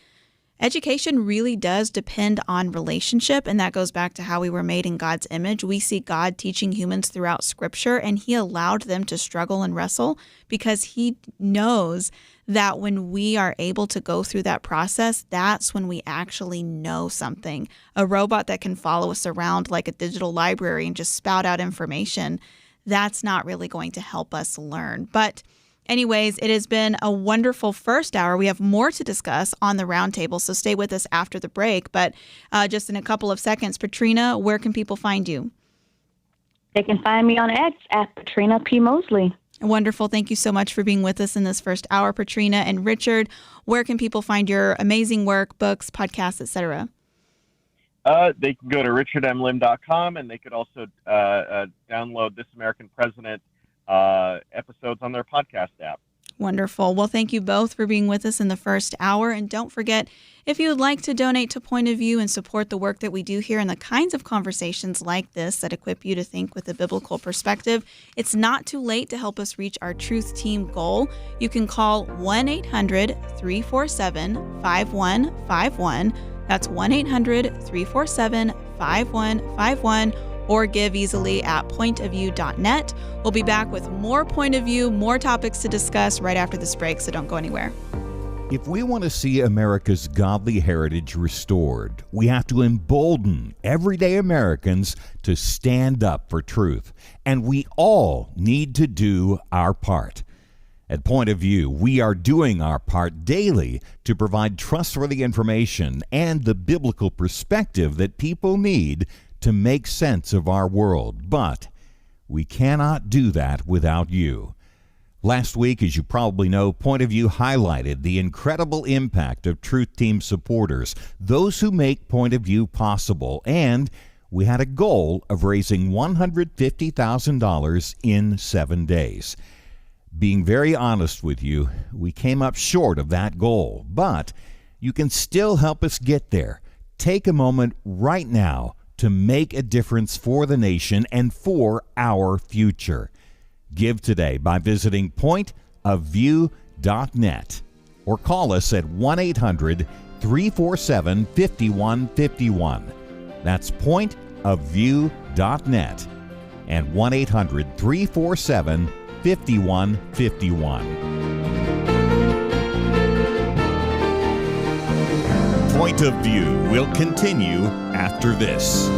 education really does depend on relationship, and that goes back to how we were made in God's image. We see God teaching humans throughout Scripture, and He allowed them to struggle and wrestle because He knows that when we are able to go through that process, that's when we actually know something. A robot that can follow us around like a digital library and just spout out information, that's not really going to help us learn. But anyways, it has been a wonderful first hour. We have more to discuss on the roundtable, so stay with us after the break. But just in a couple of seconds, Patrina, where can people find you? They can find me on X at Patrina P. Mosley. Wonderful. Thank you so much for being with us in this first hour, Patrina. And Richard, where can people find your amazing work, books, podcasts, etc.? They can go to richardmlim.com, and they could also download This American President episodes on their podcast app. Wonderful. Well, thank you both for being with us in the first hour. And don't forget, if you would like to donate to Point of View and support the work that we do here and the kinds of conversations like this that equip you to think with a biblical perspective, it's not too late to help us reach our Truth Team goal. You can call 1-800-347-5151. That's 1-800-347-5151. Or give easily at pointofview.net. We'll be back with more Point of View, more topics to discuss right after this break, so don't go anywhere. If we want to see America's godly heritage restored, we have to embolden everyday Americans to stand up for truth. And we all need to do our part. At Point of View, we are doing our part daily to provide trustworthy information and the biblical perspective that people need to make sense of our world. But we cannot do that without you. Last week, as you probably know, Point of View highlighted the incredible impact of Truth Team supporters, those who make Point of View possible, and we had a goal of raising $150,000 in 7 days. Being very honest with you, we came up short of that goal, but you can still help us get there. Take a moment right now to make a difference for the nation and for our future. Give today by visiting pointofview.net or call us at 1-800-347-5151. That's pointofview.net and 1-800-347-5151. Point of View will continue after this.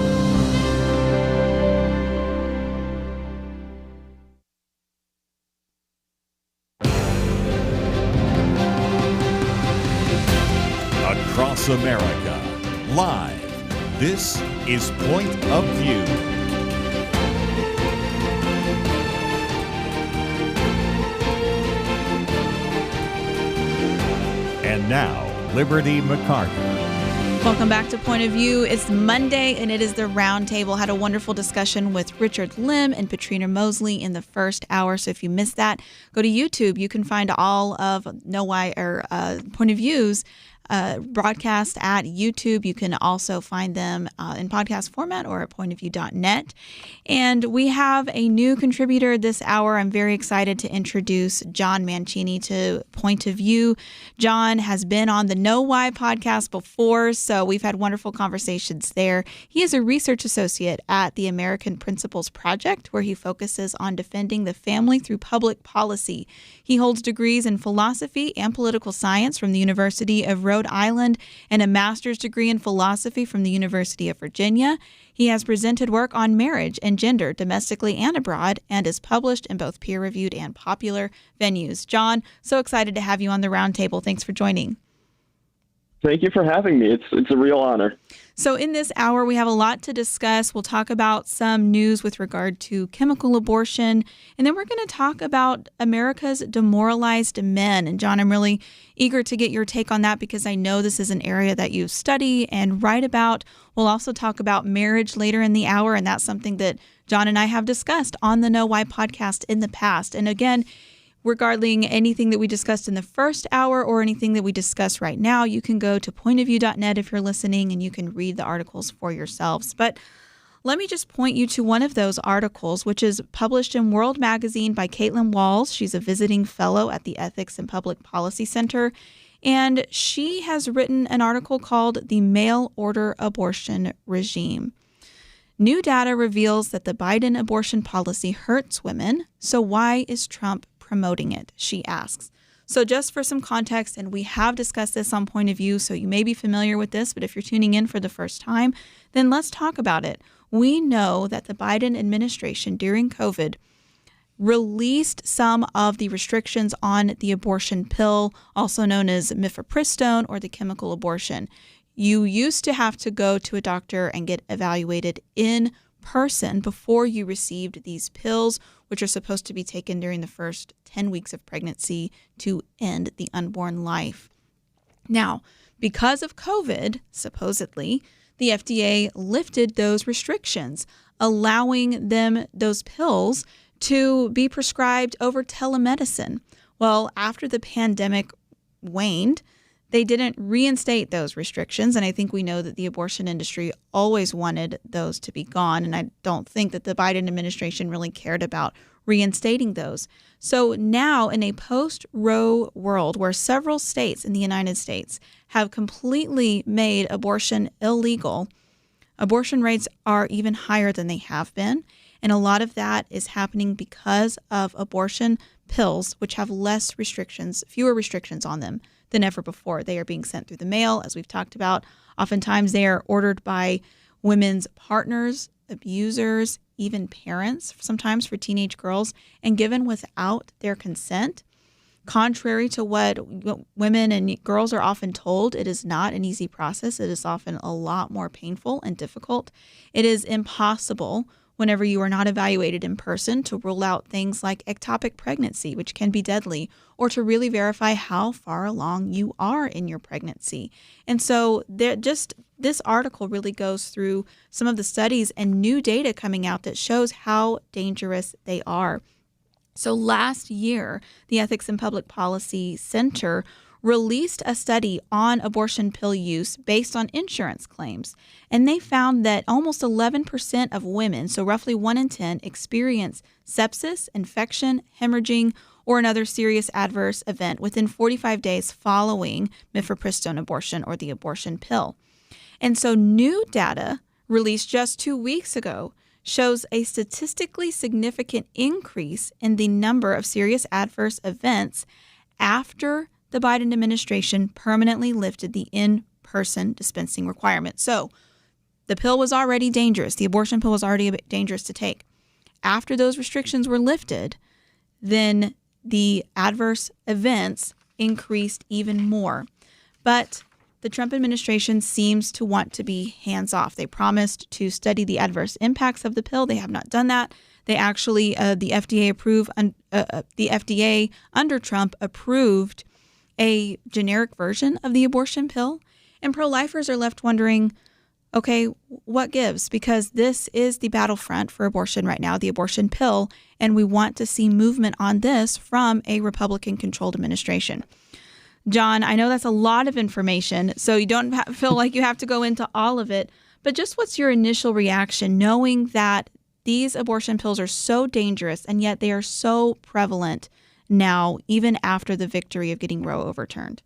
Across America, live This is Point of View. And now, Liberty McArtor. Welcome back to Point of View. It's Monday, and it is the Roundtable. Had a wonderful discussion with Richard Lim and Patrina Mosley in the first hour. So if you missed that, go to YouTube. You can find all of Point of View's broadcast at YouTube. You can also find them in podcast format or at pointofview.net. And we have a new contributor this hour. I'm very excited to introduce John Mancini to Point of View. John has been on the Know Why podcast before, so we've had wonderful conversations there. He is a research associate at the American Principles Project, where he focuses on defending the family through public policy. He holds degrees in philosophy and political science from the University of Rhode Island and a master's degree in philosophy from the University of Virginia. He has presented work on marriage and gender domestically and abroad and is published in both peer-reviewed and popular venues. John, so excited to have you on the Roundtable. Thanks for joining. Thank you for having me. It's a real honor. So in this hour, we have a lot to discuss. We'll talk about some news with regard to chemical abortion, and then we're going to talk about America's demoralized men. And John, I'm really eager to get your take on that because I know this is an area that you study and write about. We'll also talk about marriage later in the hour, and that's something that John and I have discussed on the Know Why podcast in the past. And again, regarding anything that we discussed in the first hour or anything that we discuss right now, you can go to pointofview.net if you're listening and you can read the articles for yourselves. But let me just point you to one of those articles, which is published in World Magazine by Caitlin Walls. She's a visiting fellow at the Ethics and Public Policy Center. And she has written an article called The Mail Order Abortion Regime. New data reveals that the Biden abortion policy hurts women. So why is Trump promoting it, she asks. So just for some context, and we have discussed this on Point of View, so you may be familiar with this, but if you're tuning in for the first time, then let's talk about it. We know that the Biden administration during COVID released some of the restrictions on the abortion pill, also known as mifepristone or the chemical abortion. You used to have to go to a doctor and get evaluated in person before you received these pills, which are supposed to be taken during the first 10 weeks of pregnancy to end the unborn life. Now, because of COVID, supposedly, the FDA lifted those restrictions, allowing those pills to be prescribed over telemedicine. Well, after the pandemic waned, they didn't reinstate those restrictions, and I think we know that the abortion industry always wanted those to be gone, and I don't think that the Biden administration really cared about reinstating those. So now, in a post-Roe world where several states in the United States have completely made abortion illegal, abortion rates are even higher than they have been, and a lot of that is happening because of abortion pills, which have fewer restrictions on them than ever before. They are being sent through the mail, as we've talked about. Oftentimes they are ordered by women's partners, abusers, even parents, sometimes for teenage girls, and given without their consent. Contrary to what women and girls are often told, it is not an easy process. It is often a lot more painful and difficult. It is impossible whenever you are not evaluated in person to rule out things like ectopic pregnancy, which can be deadly, or to really verify how far along you are in your pregnancy. And so this article really goes through some of the studies and new data coming out that shows how dangerous they are. So last year, the Ethics and Public Policy Center released a study on abortion pill use based on insurance claims. And they found that almost 11% of women, so roughly 1 in 10, experience sepsis, infection, hemorrhaging, or another serious adverse event within 45 days following mifepristone abortion or the abortion pill. And so new data released just 2 weeks ago shows a statistically significant increase in the number of serious adverse events after the Biden administration permanently lifted the in-person dispensing requirement. So the pill was already dangerous. The abortion pill was already dangerous to take. After those restrictions were lifted, then the adverse events increased even more. But the Trump administration seems to want to be hands-off. They promised to study the adverse impacts of the pill. They have not done that. They actually, the FDA under Trump approved a generic version of the abortion pill. And pro-lifers are left wondering, okay, what gives? Because this is the battlefront for abortion right now, the abortion pill, and we want to see movement on this from a Republican-controlled administration. John, I know that's a lot of information, so you don't feel like you have to go into all of it, but just what's your initial reaction knowing that these abortion pills are so dangerous and yet they are so prevalent now, even after the victory of getting Roe overturned?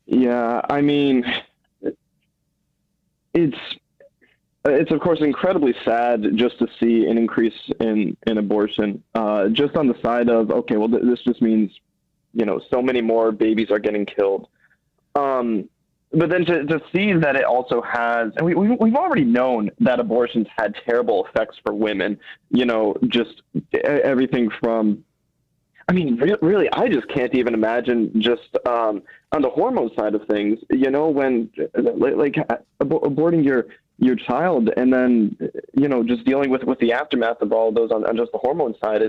Yeah, I mean, it's of course incredibly sad just to see an increase in abortion. Just on the side of, okay, well, this just means, so many more babies are getting killed. But then to see that it also has, and we've already known that abortions had terrible effects for women, just everything from, I mean, really, I just can't even imagine just on the hormone side of things, when like aborting your child and then, just dealing with the aftermath of all of those on just the hormone side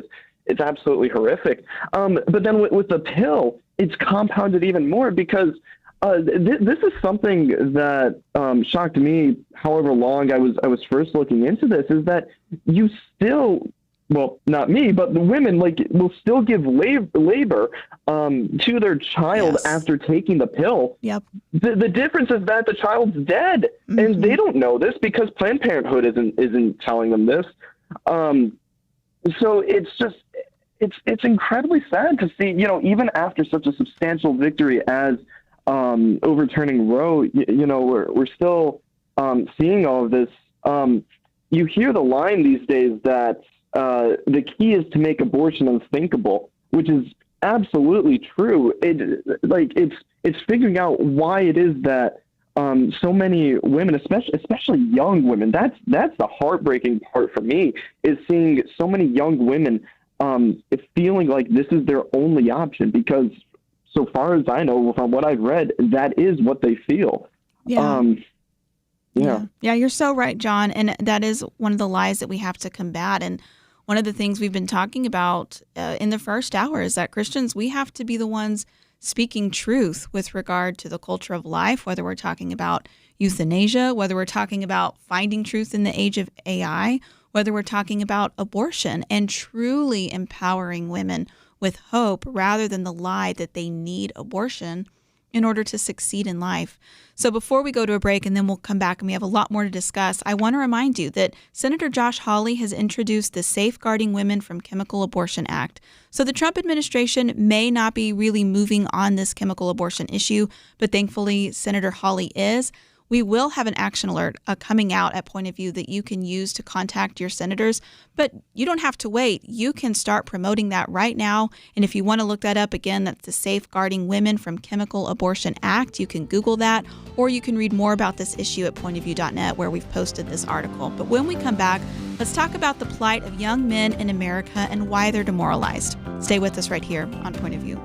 it's absolutely horrific. But then with the pill, it's compounded even more because this is something that shocked me. However long I was first looking into this, is that you still, well, not me, but the women will still give labor to their child after taking the pill. Yep. The difference is that the child's dead, and they don't know this because Planned Parenthood isn't telling them this. So it's just it's incredibly sad to see, even after such a substantial victory as overturning Roe, we're still seeing all of this. You hear the line these days that the key is to make abortion unthinkable, which is absolutely true. It's figuring out why it is that so many women, especially young women, that's the heartbreaking part for me, is seeing so many young women feeling like this is their only option, because so far as I know from what I've read, that is what they feel. Yeah. Yeah, you're so right, John. And that is one of the lies that we have to combat. And one of the things we've been talking about in the first hour is that Christians, we have to be the ones speaking truth with regard to the culture of life, whether we're talking about euthanasia, whether we're talking about finding truth in the age of AI, whether we're talking about abortion, and truly empowering women with hope rather than the lie that they need abortion in order to succeed in life. So before we go to a break, and then we'll come back and we have a lot more to discuss, I want to remind you that Senator Josh Hawley has introduced the Safeguarding Women from Chemical Abortion Act. So the Trump administration may not be really moving on this chemical abortion issue, but thankfully Senator Hawley is. We will have an action alert coming out at Point of View that you can use to contact your senators, but you don't have to wait. You can start promoting that right now. And if you want to look that up again, that's the Safeguarding Women from Chemical Abortion Act. You can Google that, or you can read more about this issue at pointofview.net, where we've posted this article. But when we come back, let's talk about the plight of young men in America and why they're demoralized. Stay with us right here on Point of View.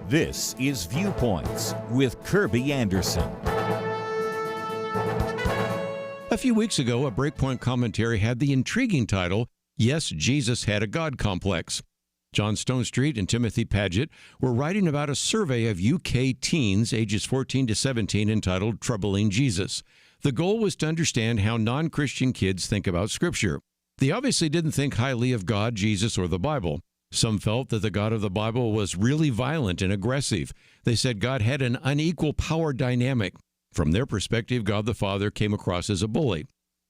This is Viewpoints with Kirby Anderson. A few weeks ago, a Breakpoint commentary had the intriguing title, Yes, Jesus Had a God Complex. John Stonestreet and Timothy Paget were writing about a survey of UK teens ages 14 to 17 entitled Troubling Jesus. The goal was to understand how non-Christian kids think about Scripture. They obviously didn't think highly of God, Jesus, or the Bible. Some felt that the God of the Bible was really violent and aggressive. They said God had an unequal power dynamic. From their perspective, God the Father came across as a bully.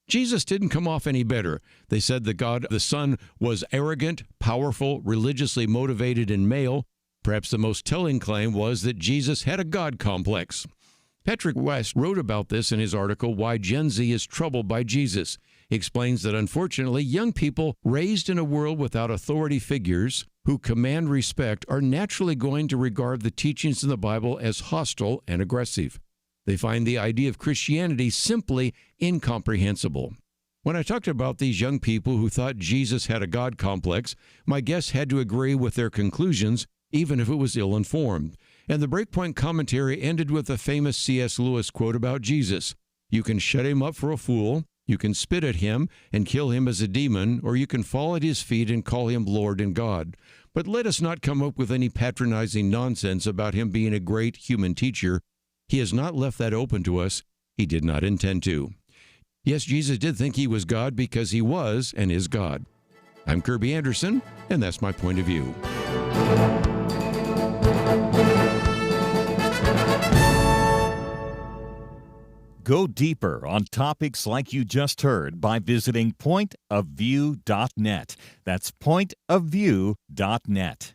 Jesus didn't come off any better. They said that God the Son was arrogant, powerful, religiously motivated, and male. Perhaps the most telling claim was that Jesus had a God complex. Patrick West wrote about this in his article, Why Gen Z is Troubled by Jesus. He explains that unfortunately, young people raised in a world without authority figures who command respect are naturally going to regard the teachings in the Bible as hostile and aggressive. They find the idea of Christianity simply incomprehensible. When I talked about these young people who thought Jesus had a God complex, my guests had to agree with their conclusions, even if it was ill-informed. And the Breakpoint commentary ended with a famous C.S. Lewis quote about Jesus. You can shut him up for a fool, you can spit at him and kill him as a demon, or you can fall at his feet and call him Lord and God. But let us not come up with any patronizing nonsense about him being a great human teacher. He has not left that open to us. He did not intend to. Yes, Jesus did think he was God because he was and is God. I'm Kirby Anderson, and that's my point of view. Go deeper on topics like you just heard by visiting pointofview.net. That's pointofview.net.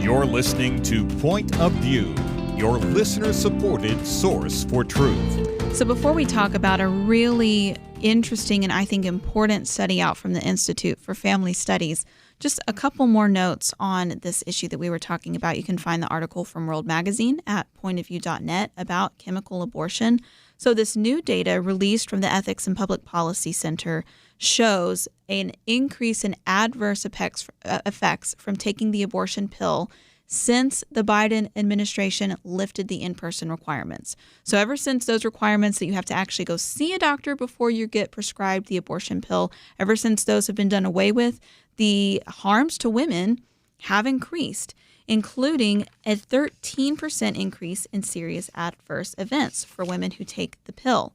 You're listening to Point of View, your listener-supported source for truth. So before we talk about a really interesting and I think important study out from the Institute for Family Studies, just a couple more notes on this issue that we were talking about. You can find the article from World Magazine at pointofview.net about chemical abortion. So this new data released from the Ethics and Public Policy Center shows an increase in adverse effects from taking the abortion pill since the Biden administration lifted the in-person requirements. So ever since those requirements that you have to actually go see a doctor before you get prescribed the abortion pill, ever since those have been done away with, the harms to women have increased, including a 13% increase in serious adverse events for women who take the pill,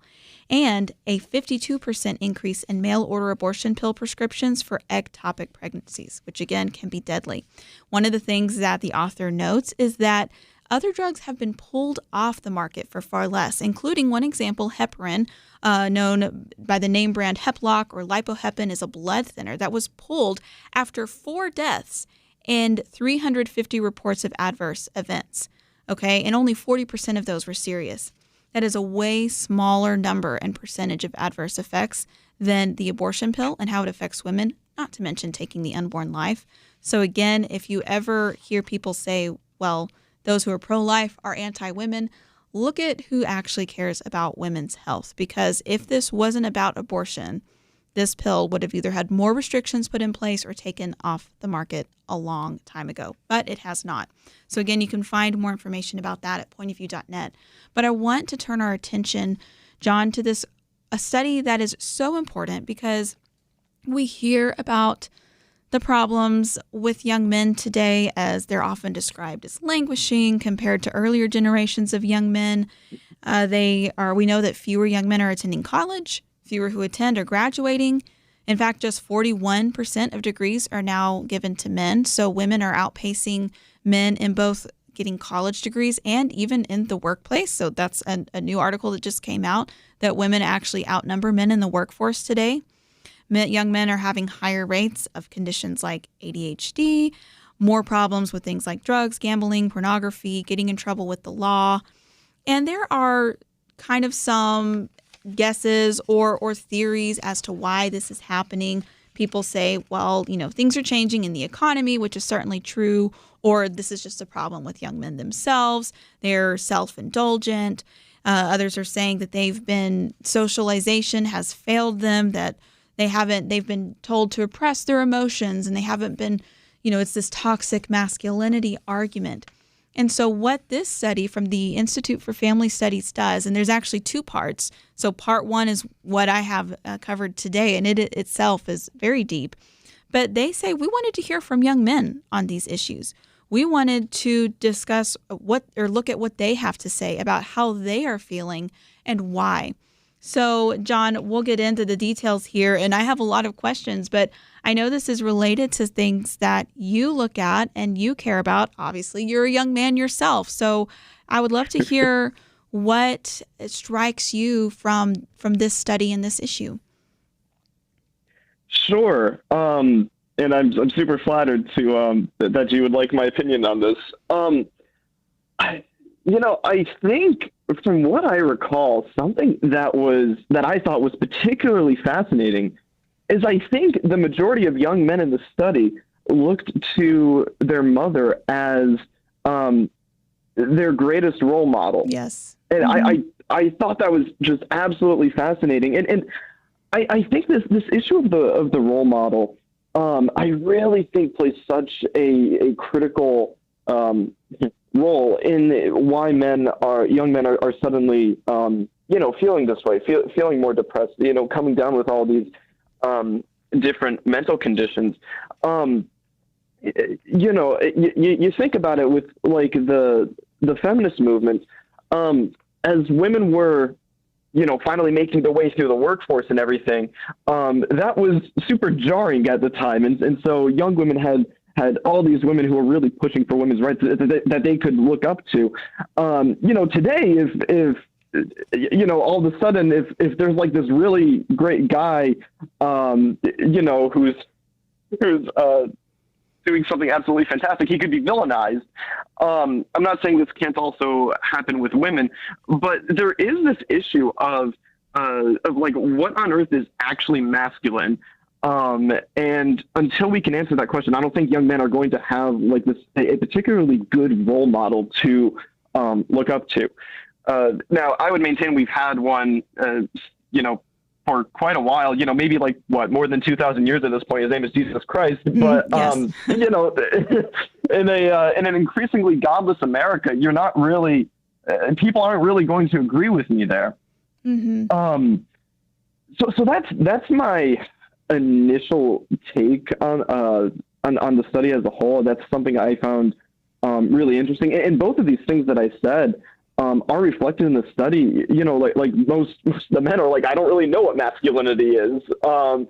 and a 52% increase in mail-order abortion pill prescriptions for ectopic pregnancies, which again can be deadly. One of the things that the author notes is that other drugs have been pulled off the market for far less, including one example, heparin, known by the name brand Heplock or Lipoheparin, is a blood thinner that was pulled after 4 deaths and 350 reports of adverse events. Okay, and only 40% of those were serious. That is a way smaller number and percentage of adverse effects than the abortion pill and how it affects women, not to mention taking the unborn life. So again, if you ever hear people say, well, those who are pro-life are anti-women, look at who actually cares about women's health. Because if this wasn't about abortion, this pill would have either had more restrictions put in place or taken off the market a long time ago. But it has not. So again, you can find more information about that at pointofview.net. But I want to turn our attention, John, to a study that is so important because we hear about the problems with young men today as they're often described as languishing compared to earlier generations of young men. We know that fewer young men are attending college, fewer who attend are graduating. In fact, just 41% of degrees are now given to men. So women are outpacing men in both getting college degrees and even in the workplace. So that's a new article that just came out that women actually outnumber men in the workforce today. Young men are having higher rates of conditions like ADHD, more problems with things like drugs, gambling, pornography, getting in trouble with the law. And there are kind of some guesses or theories as to why this is happening. People say, well, things are changing in the economy, which is certainly true, or this is just a problem with young men themselves. They're self-indulgent. Others are saying that socialization has failed them, that they've been told to repress their emotions and they haven't been, it's this toxic masculinity argument. And so what this study from the Institute for Family Studies does, and there's actually 2 parts. So part 1 is what I have covered today, and it itself is very deep. But they say we wanted to hear from young men on these issues. We wanted to discuss look at what they have to say about how they are feeling and why. So, John, we'll get into the details here, and I have a lot of questions, but I know this is related to things that you look at and you care about. Obviously, you're a young man yourself, so I would love to hear what strikes you from this study and this issue. Sure, and I'm super flattered to that you would like my opinion on this. I think from what I recall, something that I thought was particularly fascinating is I think the majority of young men in the study looked to their mother as their greatest role model. Yes. And I thought that was just absolutely fascinating. And I think this issue of the role model, I really think plays such a critical role in why young men are suddenly, feeling this way, feeling more depressed, coming down with all these different mental conditions. You think about it with like the feminist movement, as women were, finally making their way through the workforce and everything, that was super jarring at the time. And so young women had all these women who were really pushing for women's rights that they could look up to. Today, if all of a sudden, if there's like this really great guy, who's doing something absolutely fantastic, he could be villainized. I'm not saying this can't also happen with women, but there is this issue of like what on earth is actually masculine. And until we can answer that question, I don't think young men are going to have like a particularly good role model to look up to. Now, I would maintain we've had one, for quite a while, maybe like more than 2,000 years at this point. His name is Jesus Christ. But, yes. In an increasingly godless America, you're not really, people aren't really going to agree with me there. Mm-hmm. So that's my initial take on the study as a whole. That's something I found really interesting. And both of these things that I said are reflected in the study. Like most of the men are like, I don't really know what masculinity is. Some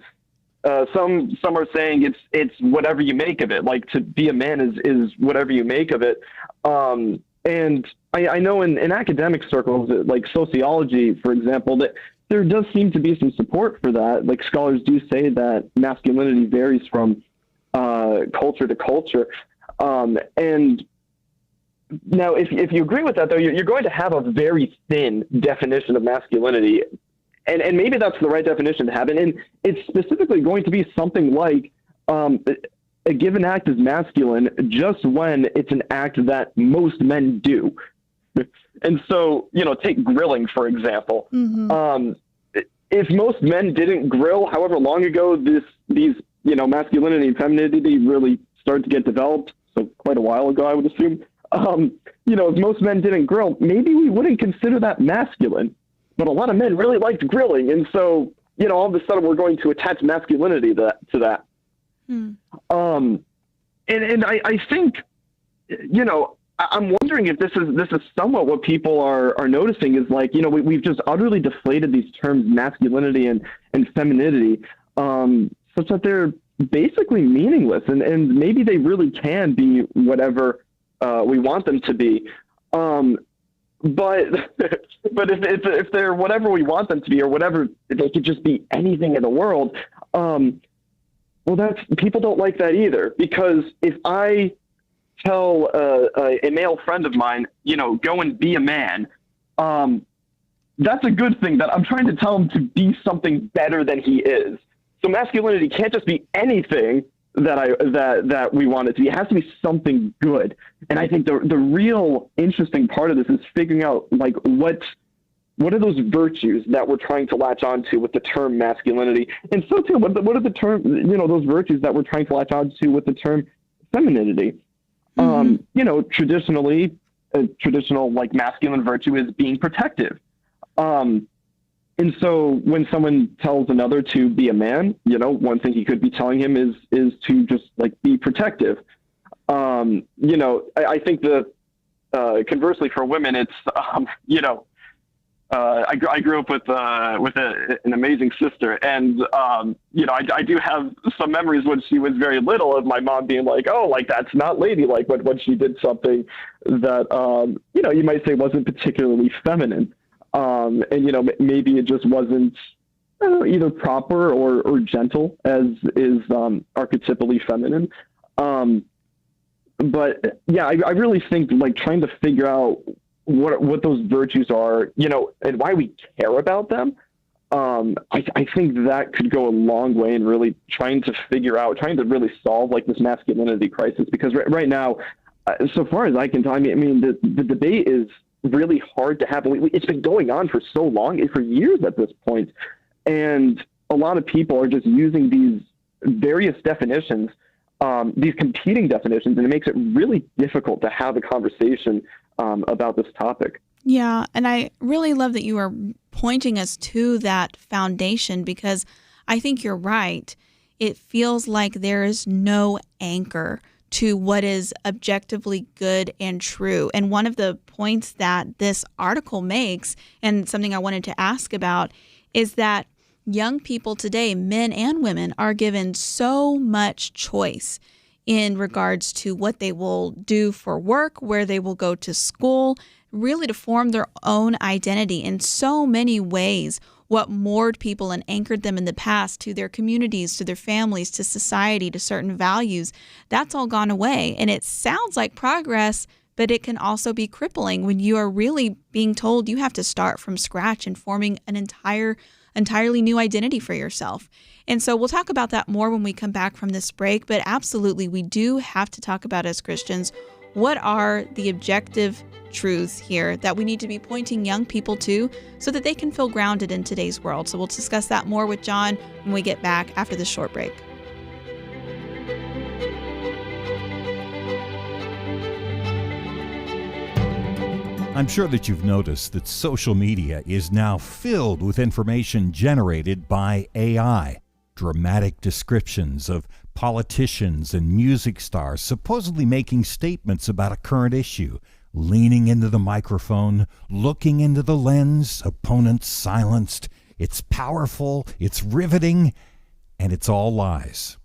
are saying it's whatever you make of it. Like to be a man is whatever you make of it. And I know in academic circles, like sociology, for example, that there does seem to be some support for that. Like scholars do say that masculinity varies from culture to culture. And now, if you agree with that, though, you're going to have a very thin definition of masculinity. And maybe that's the right definition to have. And it's specifically going to be something like a given act is masculine just when it's an act that most men do. And so, take grilling, for example. Mm-hmm. If most men didn't grill, however long ago these masculinity and femininity really started to get developed, so quite a while ago, I would assume, if most men didn't grill, maybe we wouldn't consider that masculine. But a lot of men really liked grilling. And so, all of a sudden we're going to attach masculinity to that. And I think, I'm wondering if this is somewhat what people are noticing is like, we've just utterly deflated these terms masculinity and femininity, such that they're basically meaningless, and maybe they really can be whatever we want them to be. But if they're whatever we want them to be, or whatever, they could just be anything in the world. Well, people don't like that either, because if I tell a male friend of mine, go and be a man, that's a good thing. That I'm trying to tell him to be something better than he is. So masculinity can't just be anything that we want it to be. It has to be something good. And I think the real interesting part of this is figuring out like what are those virtues that we're trying to latch onto with the term masculinity, and so too what are the term those virtues that we're trying to latch onto with the term femininity. Mm-hmm. Traditional like masculine virtue is being protective. And so when someone tells another to be a man, one thing he could be telling him is to just like be protective. I think conversely for women, it's, I grew up with an amazing sister, and, I do have some memories when she was very little of my mom being like, oh, like that's not ladylike, but when she did something that, you might say wasn't particularly feminine. And, maybe it just wasn't either proper or gentle as is archetypally feminine. But yeah, I really think like trying to figure out what those virtues are, and why we care about them. I think that could go a long way in really trying to really solve like this masculinity crisis, because right now, so far as I can tell, I mean, the debate is really hard to have. It's been going on for so long, for years at this point, and a lot of people are just using these various definitions, these competing definitions, and it makes it really difficult to have a conversation about this topic. Yeah, and I really love that you are pointing us to that foundation, because I think you're right. It feels like there is no anchor to what is objectively good and true. And one of the points that this article makes, and something I wanted to ask about, is that young people today, men and women, are given so much choice in regards to what they will do for work, where they will go to school, really to form their own identity in so many ways. What moored people and anchored them in the past to their communities, to their families, to society, to certain values, that's all gone away. And it sounds like progress, but it can also be crippling when you are really being told you have to start from scratch and forming an entirely new identity for yourself. And so we'll talk about that more when we come back from this break. But absolutely, we do have to talk about, as Christians, what are the objective truths here that we need to be pointing young people to so that they can feel grounded in today's world. So we'll discuss that more with John when we get back after this short break. I'm sure that you've noticed that social media is now filled with information generated by AI. Dramatic descriptions of politicians and music stars supposedly making statements about a current issue, leaning into the microphone, looking into the lens, opponents silenced. It's powerful, it's riveting, and it's all lies.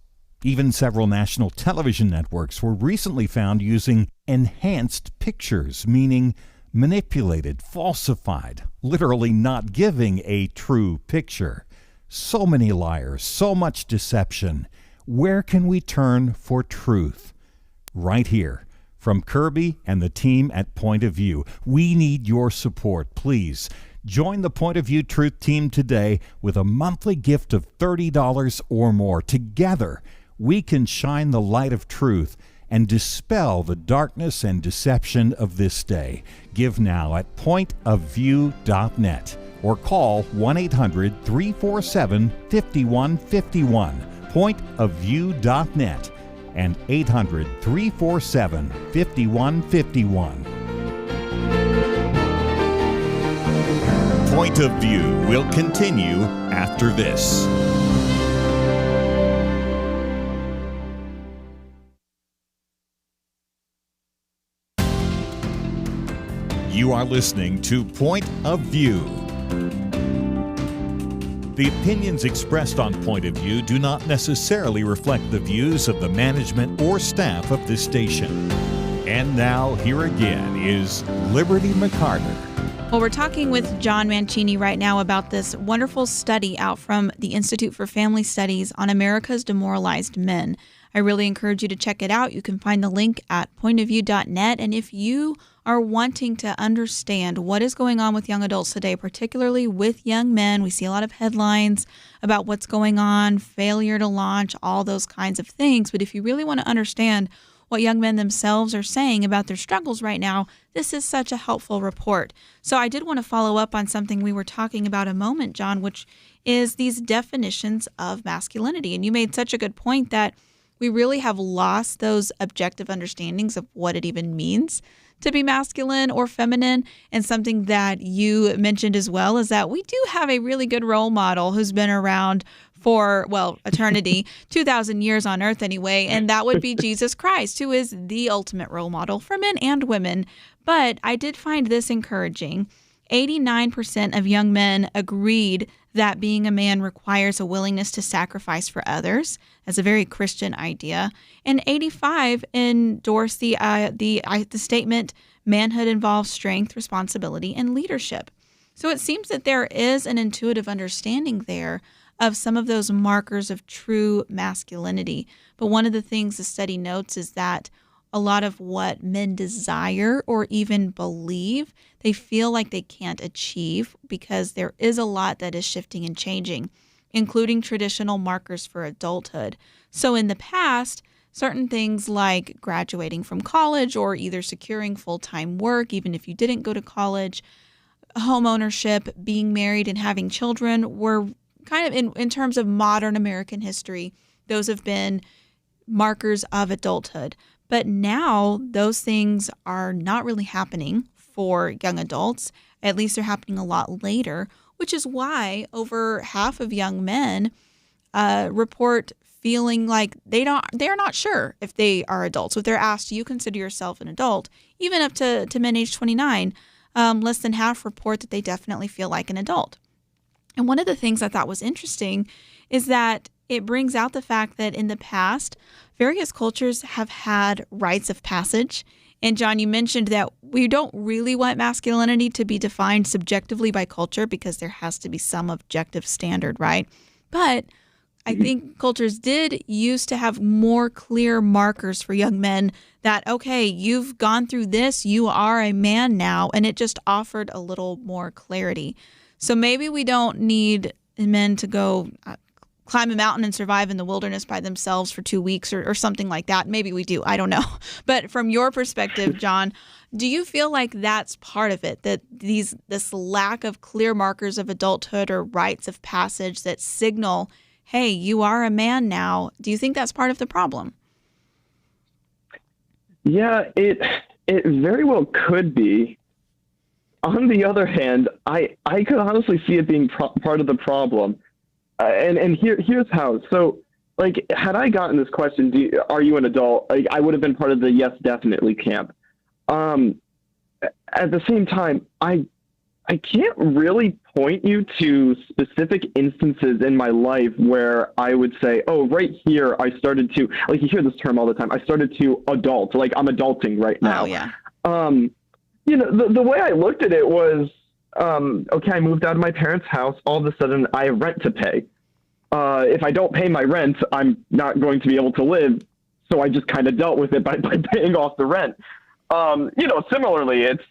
Even several national television networks were recently found using enhanced pictures, meaning manipulated, falsified, literally not giving a true picture. So many liars, so much deception. Where can we turn for truth? Right here. From Kirby and the team at Point of View, we need your support. Please join the Point of View Truth Team today with a monthly gift of $30 or more. Together, we can shine the light of truth and dispel the darkness and deception of this day. Give now at pointofview.net or call 1-800-347-5151, pointofview.net, and 800-347-5151. Point of View will continue after this. You are listening to Point of View. The opinions expressed on Point of View do not necessarily reflect the views of the management or staff of this station. And now, here again is Liberty McArtor. Well, we're talking with John Mancini right now about this wonderful study out from the Institute for Family Studies on America's demoralized men. I really encourage you to check it out. You can find the link at pointofview.net. And if you are wanting to understand what is going on with young adults today, particularly with young men, we see a lot of headlines about what's going on, failure to launch, all those kinds of things. But if you really want to understand what young men themselves are saying about their struggles right now, this is such a helpful report. So I did want to follow up on something we were talking about a moment, John, which is these definitions of masculinity. And you made such a good point that we really have lost those objective understandings of what it even means to be masculine or feminine. And something that you mentioned as well is that we do have a really good role model who's been around for, well, eternity, 2,000 years on earth anyway, and that would be Jesus Christ, who is the ultimate role model for men and women. But I did find this encouraging. 89% of young men agreed that being a man requires a willingness to sacrifice for others, as a very Christian idea. And 85 endorse the statement, manhood involves strength, responsibility, and leadership. So it seems that there is an intuitive understanding there of some of those markers of true masculinity. But one of the things the study notes is that a lot of what men desire or even believe, they feel like they can't achieve because there is a lot that is shifting and changing, including traditional markers for adulthood. So in the past, certain things like graduating from college or either securing full-time work, even if you didn't go to college, home ownership, being married, and having children were kind of in terms of modern American history, those have been markers of adulthood. But now those things are not really happening for young adults. At least they're happening a lot later, which is why over half of young men report feeling like they are not sure if they are adults. So if they're asked, do you consider yourself an adult? Even up to men age 29, less than half report that they definitely feel like an adult. And one of the things I thought was interesting is that it brings out the fact that in the past, various cultures have had rites of passage. And John, you mentioned that we don't really want masculinity to be defined subjectively by culture because there has to be some objective standard, right? But I think cultures did used to have more clear markers for young men that, okay, you've gone through this, you are a man now, and it just offered a little more clarity. So maybe we don't need men to go climb a mountain and survive in the wilderness by themselves for 2 weeks or something like that. Maybe we do. I don't know. But from your perspective, John, do you feel like that's part of it, that this lack of clear markers of adulthood or rites of passage that signal, hey, you are a man now? Do you think that's part of the problem? Yeah, it very well could be. On the other hand, I could honestly see it being part of the problem. And here's how. So, like, had I gotten this question, are you an adult? Like, I would have been part of the yes, definitely camp. At the same time, I can't really point you to specific instances in my life where I would say, oh, right here, I started to, like, you hear this term all the time, I started to adult, like I'm adulting right now. Oh, yeah. You know, the way I looked at it was, okay, I moved out of my parents' house. All of a sudden, I have rent to pay. If I don't pay my rent, I'm not going to be able to live. So I just kind of dealt with it by paying off the rent. You know, similarly, it's,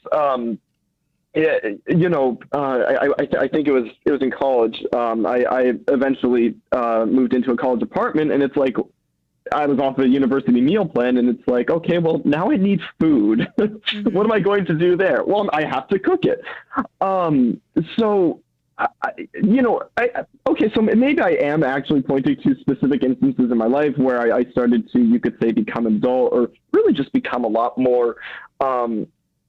you know, I think it was in college. I eventually moved into a college apartment, and it's like I was off a university meal plan, and it's like, okay, well, now I need food. What am I going to do there? Well, I have to cook it. So, you know, okay, so maybe I am actually pointing to specific instances in my life where I started to, you could say, become an adult or really just become a lot more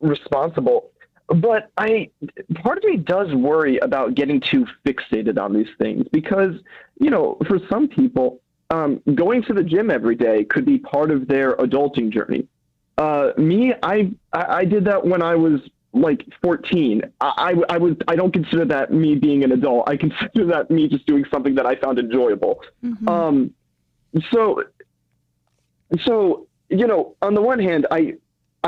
responsible. But part of me does worry about getting too fixated on these things because, you know, for some people, going to the gym every day could be part of their adulting journey. Me, I did that when I was like 14. I don't consider that me being an adult. I consider that me just doing something that I found enjoyable. Mm-hmm. So, you know, on the one hand, I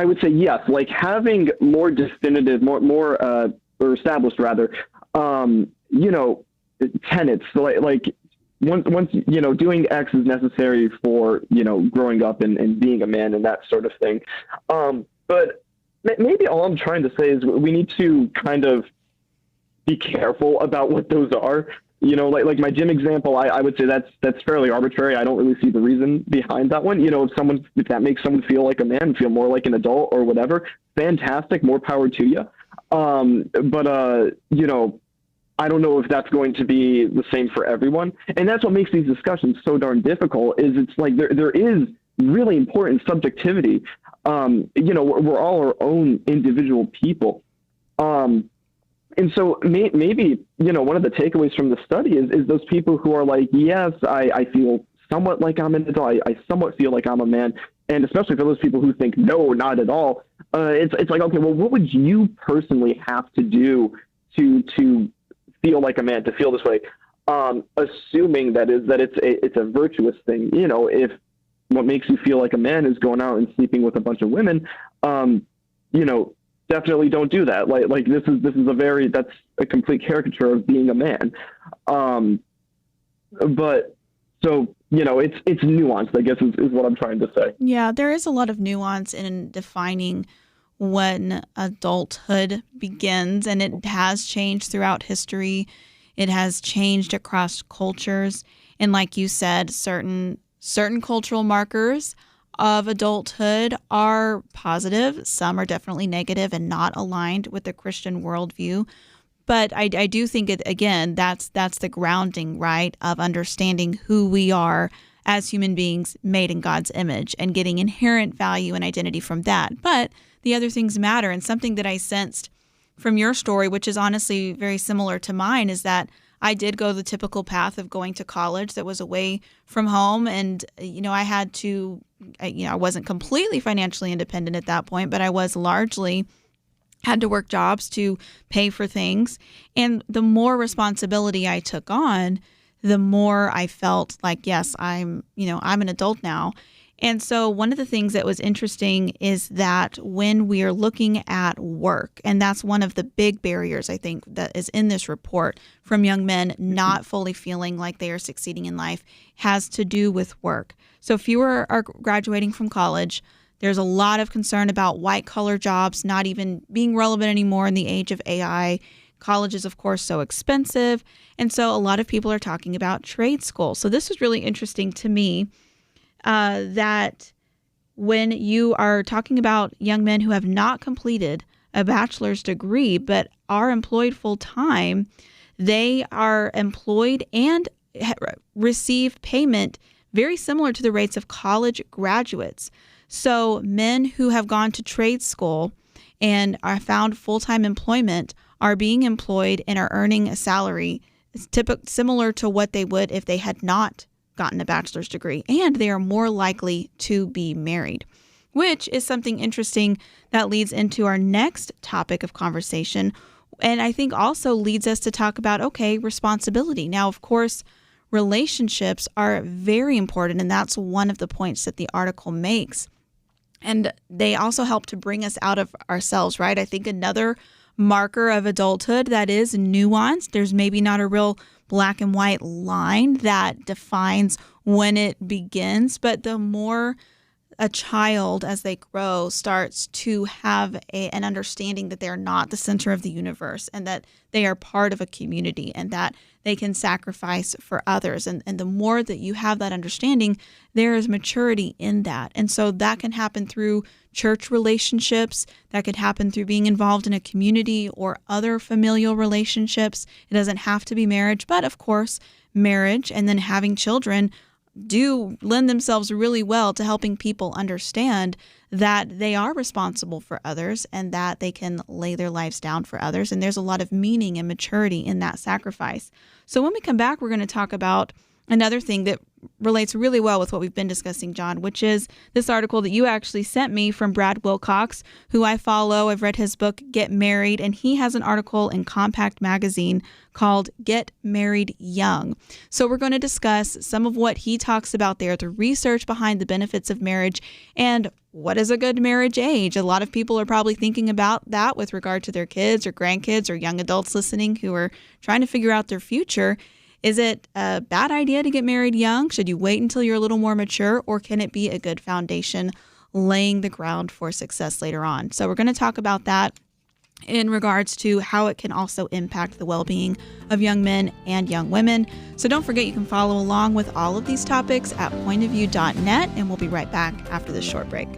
would say yes, like having more definitive, more or established rather, you know, tenets like once, you know, doing X is necessary for, you know, growing up and being a man and that sort of thing. But maybe all I'm trying to say is we need to kind of be careful about what those are. You know, like my gym example, I would say that's fairly arbitrary. I don't really see the reason behind that one. You know, if that makes someone feel like a man, feel more like an adult or whatever, fantastic, more power to you. But you know, I don't know if that's going to be the same for everyone. And that's what makes these discussions so darn difficult is it's like there is really important subjectivity. You know, we're all our own individual people. And so maybe, you know, one of the takeaways from the study is those people who are like, yes, I feel somewhat like I'm an adult. I somewhat feel like I'm a man. And especially for those people who think, no, not at all. It's like, okay, well, what would you personally have to do to feel like a man, to feel this way? Assuming that it's a virtuous thing. You know, if what makes you feel like a man is going out and sleeping with a bunch of women, you know, definitely don't do that. Like this is that's a complete caricature of being a man. But so, you know, it's nuanced, I guess is what I'm trying to say. Yeah, there is a lot of nuance in defining when adulthood begins, and it has changed throughout history. It has changed across cultures. And like you said, certain certain cultural markers of adulthood are positive. Some are definitely negative and not aligned with the Christian worldview. But I do think, again, that's the grounding, right, of understanding who we are as human beings made in God's image and getting inherent value and identity from that. But the other things matter. And something that I sensed from your story, which is honestly very similar to mine, is that I did go the typical path of going to college that was away from home. And, I had to, I wasn't completely financially independent at that point, but I was largely had to work jobs to pay for things. And the more responsibility I took on, the more I felt like, yes, I'm an adult now. And so one of the things that was interesting is that when we are looking at work, and that's one of the big barriers, I think, that is in this report from young men not fully feeling like they are succeeding in life, has to do with work. So fewer are graduating from college. There's a lot of concern about white-collar jobs not even being relevant anymore in the age of AI. College is, of course, so expensive. And so a lot of people are talking about trade school. So this was really interesting to me, that when you are talking about young men who have not completed a bachelor's degree but are employed full-time, they are employed and receive payment very similar to the rates of college graduates. So men who have gone to trade school and are found full-time employment are being employed and are earning a salary similar to what they would if they had not gotten a bachelor's degree, and they are more likely to be married, which is something interesting that leads into our next topic of conversation, and I think also leads us to talk about, responsibility. Now, of course, relationships are very important, and that's one of the points that the article makes. And they also help to bring us out of ourselves, right? I think another marker of adulthood that is nuanced. There's maybe not a real black and white line that defines when it begins, but the more a child, as they grow, starts to have an understanding that they're not the center of the universe and that they are part of a community and that they can sacrifice for others. And the more that you have that understanding, there is maturity in that. And so that can happen through church relationships, that could happen through being involved in a community or other familial relationships. It doesn't have to be marriage, but of course, marriage and then having children do lend themselves really well to helping people understand that they are responsible for others and that they can lay their lives down for others. And there's a lot of meaning and maturity in that sacrifice. So when we come back, we're going to talk about another thing that relates really well with what we've been discussing, John, which is this article that you actually sent me from Brad Wilcox, who I follow. I've read his book, Get Married, and he has an article in Compact Magazine called Get Married Young. So we're going to discuss some of what he talks about there, the research behind the benefits of marriage, and what is a good marriage age. A lot of people are probably thinking about that with regard to their kids or grandkids or young adults listening who are trying to figure out their future. Is it a bad idea to get married young? Should you wait until you're a little more mature, or can it be a good foundation laying the ground for success later on? So we're going to talk about that in regards to how it can also impact the well-being of young men and young women. So don't forget, you can follow along with all of these topics at pointofview.net, and we'll be right back after this short break.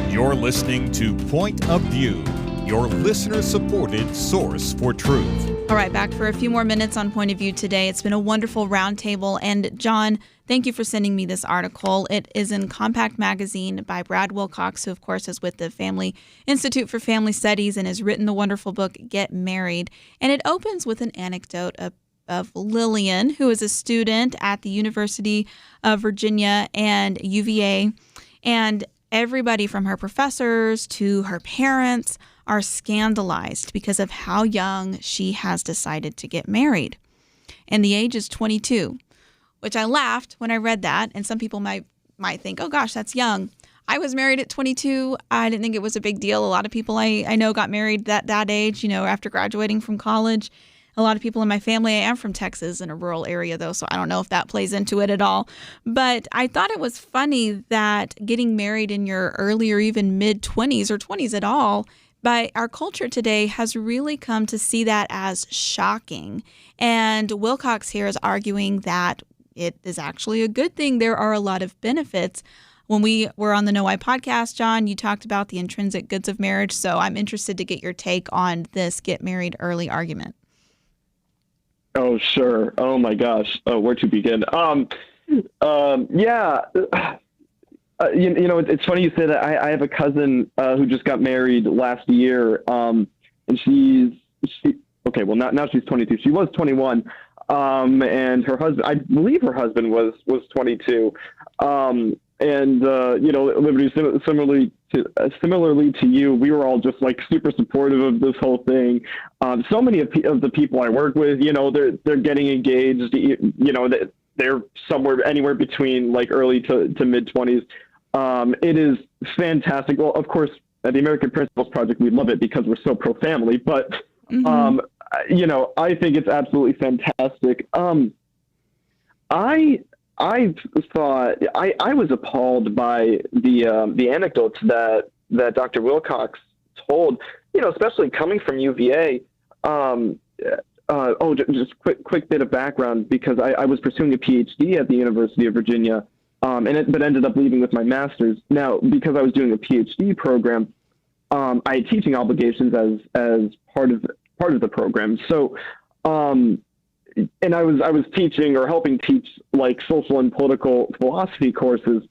You're listening to Point of View, your listener-supported source for truth. All right, back for a few more minutes on Point of View today. It's been a wonderful roundtable. And John, thank you for sending me this article. It is in Compact Magazine by Brad Wilcox, who, of course, is with the Family Institute for Family Studies and has written the wonderful book, Get Married. And it opens with an anecdote of Lillian, who is a student at the University of Virginia and UVA. And everybody from her professors to her parents are scandalized because of how young she has decided to get married. And the age is 22, which I laughed when I read that. And some people might think, oh gosh, that's young. I was married at 22. I didn't think it was a big deal. A lot of people I know got married that age, after graduating from college. a lot of people in my family. I am from Texas, in a rural area, though, so I don't know if that plays into it at all. But I thought it was funny that getting married in your early or even mid-20s or 20s at all, by our culture today, has really come to see that as shocking. And Wilcox here is arguing that it is actually a good thing. There are a lot of benefits. When we were on the No Why podcast, John, you talked about the intrinsic goods of marriage. So I'm interested to get your take on this get married early argument. Oh, sure. Oh, my gosh. Oh, where to begin? Yeah. It's funny you say that. I have a cousin who just got married last year, and now she's 22. She was 21, and her husband, I believe her husband was 22. Liberty, similarly to you, we were all just like super supportive of this whole thing. So many of the people I work with, they're getting engaged. They're somewhere anywhere between like early to mid 20s. It is fantastic. Well, of course, at the American Principles Project, we love it because we're so pro-family, but, I think it's absolutely fantastic. I thought I was appalled by the anecdotes that Dr. Wilcox told, especially coming from UVA. Just quick bit of background, because I was pursuing a PhD at the University of Virginia, but ended up leaving with my master's. Now, because I was doing a PhD program, I had teaching obligations as part of the program. So, and I was teaching or helping teach like social and political philosophy courses.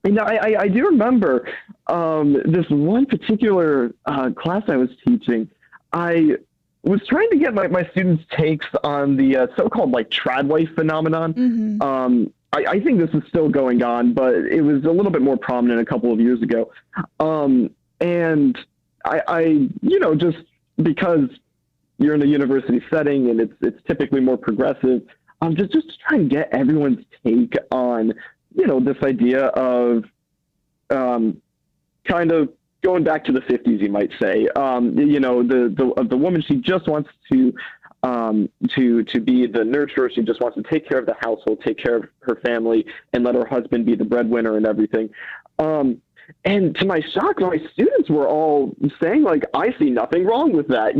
And I do remember this one particular class I was teaching. I was trying to get my students' takes on the so-called like trad wife phenomenon. Mm-hmm. I think this is still going on, but it was a little bit more prominent a couple of years ago. And I just because you're in a university setting and it's typically more progressive, just trying to get everyone's take on, this idea of kind of going back to the 50s, you might say. The woman, she just wants to be the nurturer. She just wants to take care of the household, take care of her family, and let her husband be the breadwinner and everything. And to my shock, my students were all saying, like, I see nothing wrong with that.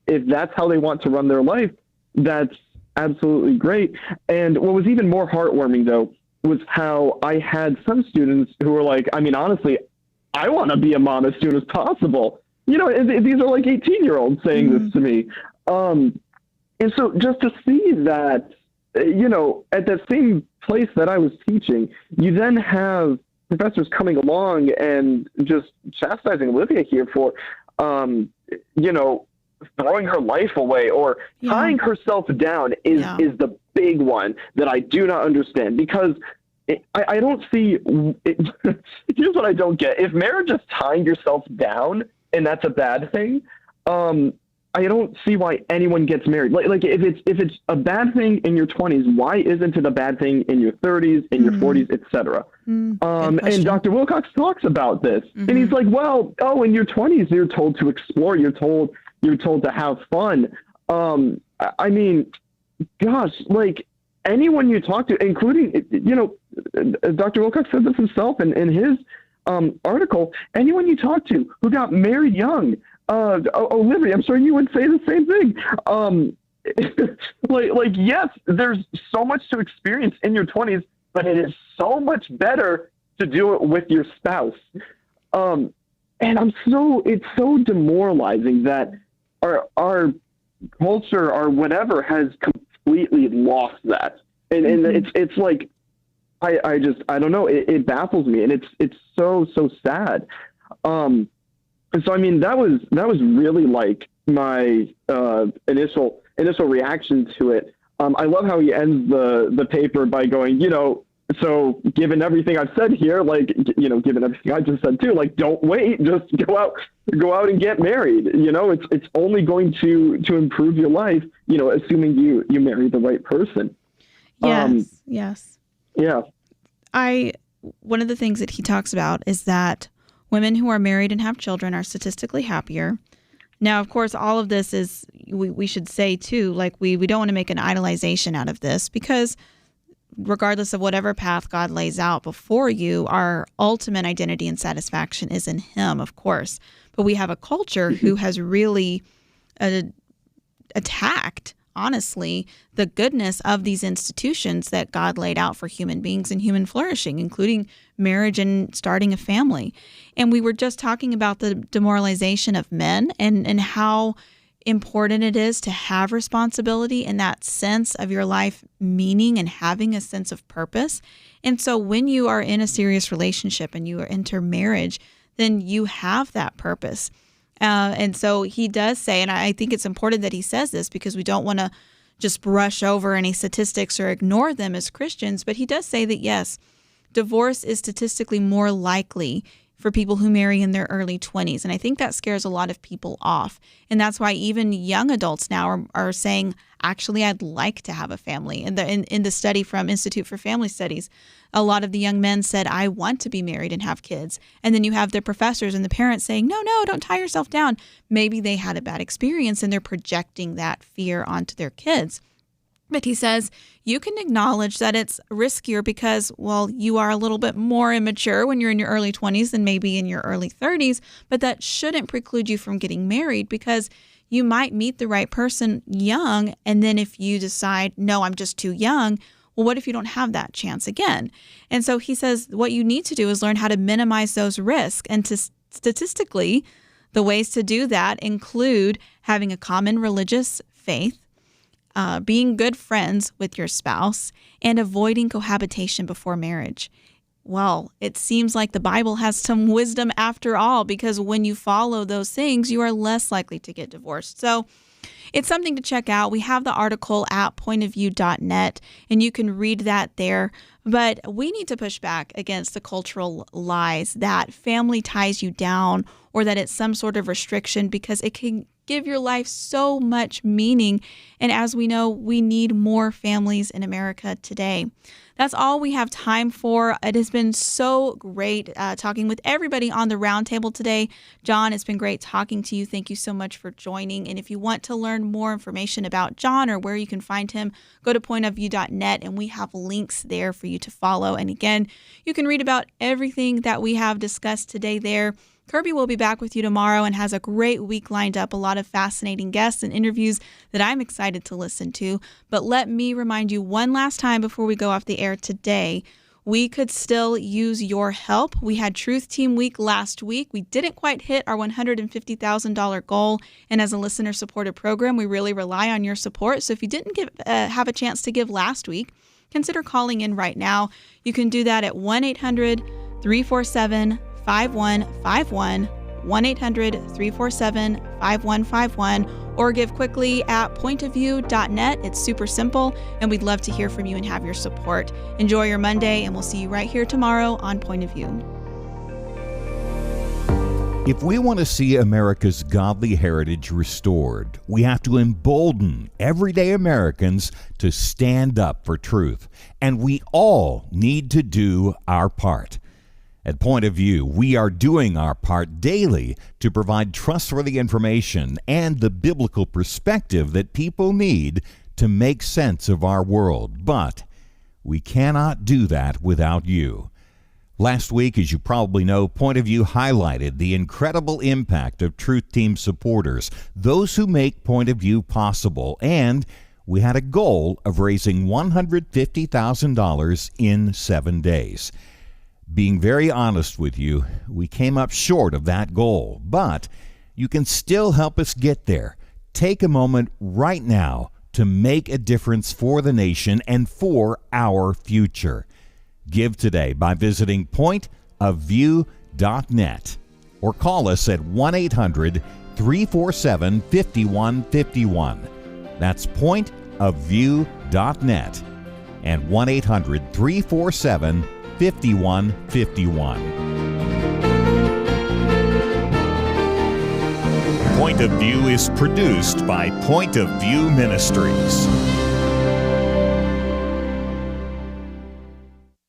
If that's how they want to run their life, that's absolutely great. And what was even more heartwarming, though, was how I had some students who were like, I mean, honestly, I want to be a mom as soon as possible. These are like 18-year-olds saying this to me. And so just to see that, at that same place that I was teaching, you then have professors coming along and just chastising Olivia here for, throwing her life away or tying herself down is the big one that I do not understand, because I don't see it. Here's what I don't get. If marriage is tying yourself down and that's a bad thing, I don't see why anyone gets married. Like if it's a bad thing in your 20s, why isn't it a bad thing in your 30s, in your 40s, etc.? And Dr. Wilcox talks about this, and he's like, well, in your 20s, you're told to explore. You're told to have fun. I mean, gosh, like anyone you talk to, including, Dr. Wilcox said this himself in his article, anyone you talk to who got married young, Olivia, I'm sure you would say the same thing. Yes, there's so much to experience in your 20s, but it is so much better to do it with your spouse. And it's so demoralizing that our culture or whatever has completely lost that. And it's like, I don't know. It baffles me, and it's so sad. And so, I mean, that was really like my initial reaction to it. I love how he ends the paper by going, so given everything I've said here, given everything I just said too, don't wait, just go out and get married. It's only going to improve your life, assuming you marry the right person. Yes. Yeah. One of the things that he talks about is that women who are married and have children are statistically happier. Now, of course, all of this is, we should say too, like we don't want to make an idolization out of this, because regardless of whatever path God lays out before you, our ultimate identity and satisfaction is in Him, of course. But we have a culture who has really attacked, honestly, the goodness of these institutions that God laid out for human beings and human flourishing, including marriage and starting a family. And we were just talking about the demoralization of men and how important it is to have responsibility and that sense of your life meaning and having a sense of purpose. And so when you are in a serious relationship and you enter marriage, then you have that purpose. And so he does say, and I think it's important that he says this because we don't want to just brush over any statistics or ignore them as Christians, but he does say that, yes, divorce is statistically more likely for people who marry in their early 20s. And I think that scares a lot of people off. And that's why even young adults now are saying, actually, I'd like to have a family. And in the study from Institute for Family Studies, a lot of the young men said, I want to be married and have kids. And then you have the professors and the parents saying, no, don't tie yourself down. Maybe they had a bad experience and they're projecting that fear onto their kids. But he says you can acknowledge that it's riskier because, well, you are a little bit more immature when you're in your early 20s than maybe in your early 30s, but that shouldn't preclude you from getting married because you might meet the right person young, and then if you decide, no, I'm just too young, well, what if you don't have that chance again? And so he says what you need to do is learn how to minimize those risks, and statistically, the ways to do that include having a common religious faith, being good friends with your spouse, and avoiding cohabitation before marriage. Well, it seems like the Bible has some wisdom after all, because when you follow those things, you are less likely to get divorced. So it's something to check out. We have the article at pointofview.net, and you can read that there. But we need to push back against the cultural lies that family ties you down or that it's some sort of restriction, because it can give your life so much meaning. And as we know, we need more families in America today. That's all we have time for. It has been so great talking with everybody on the roundtable today. John, it's been great talking to you. Thank you so much for joining. And if you want to learn more information about John or where you can find him, go to pointofview.net, and we have links there for you to follow. And again, you can read about everything that we have discussed today there. Kirby will be back with you tomorrow and has a great week lined up, a lot of fascinating guests and interviews that I'm excited to listen to. But let me remind you one last time before we go off the air today, we could still use your help. We had Truth Team Week last week. We didn't quite hit our $150,000 goal. And as a listener-supported program, we really rely on your support. So if you didn't have a chance to give last week, consider calling in right now. You can do that at 1-800-347-5151, 1-800-347-5151, or give quickly at pointofview.net. It's super simple, and we'd love to hear from you and have your support. Enjoy your Monday, and we'll see you right here tomorrow on Point of View. If we want to see America's godly heritage restored, we have to embolden everyday Americans to stand up for truth, and we all need to do our part. At Point of View, we are doing our part daily to provide trustworthy information and the biblical perspective that people need to make sense of our world. But we cannot do that without you. Last week, as you probably know, Point of View highlighted the incredible impact of Truth Team supporters, those who make Point of View possible, and we had a goal of raising $150,000 in 7 days. Being very honest with you, we came up short of that goal, but you can still help us get there. Take a moment right now to make a difference for the nation and for our future. Give today by visiting pointofview.net or call us at 1-800-347-5151. That's pointofview.net and 1-800-347-5151. Point of View is produced by Point of View Ministries.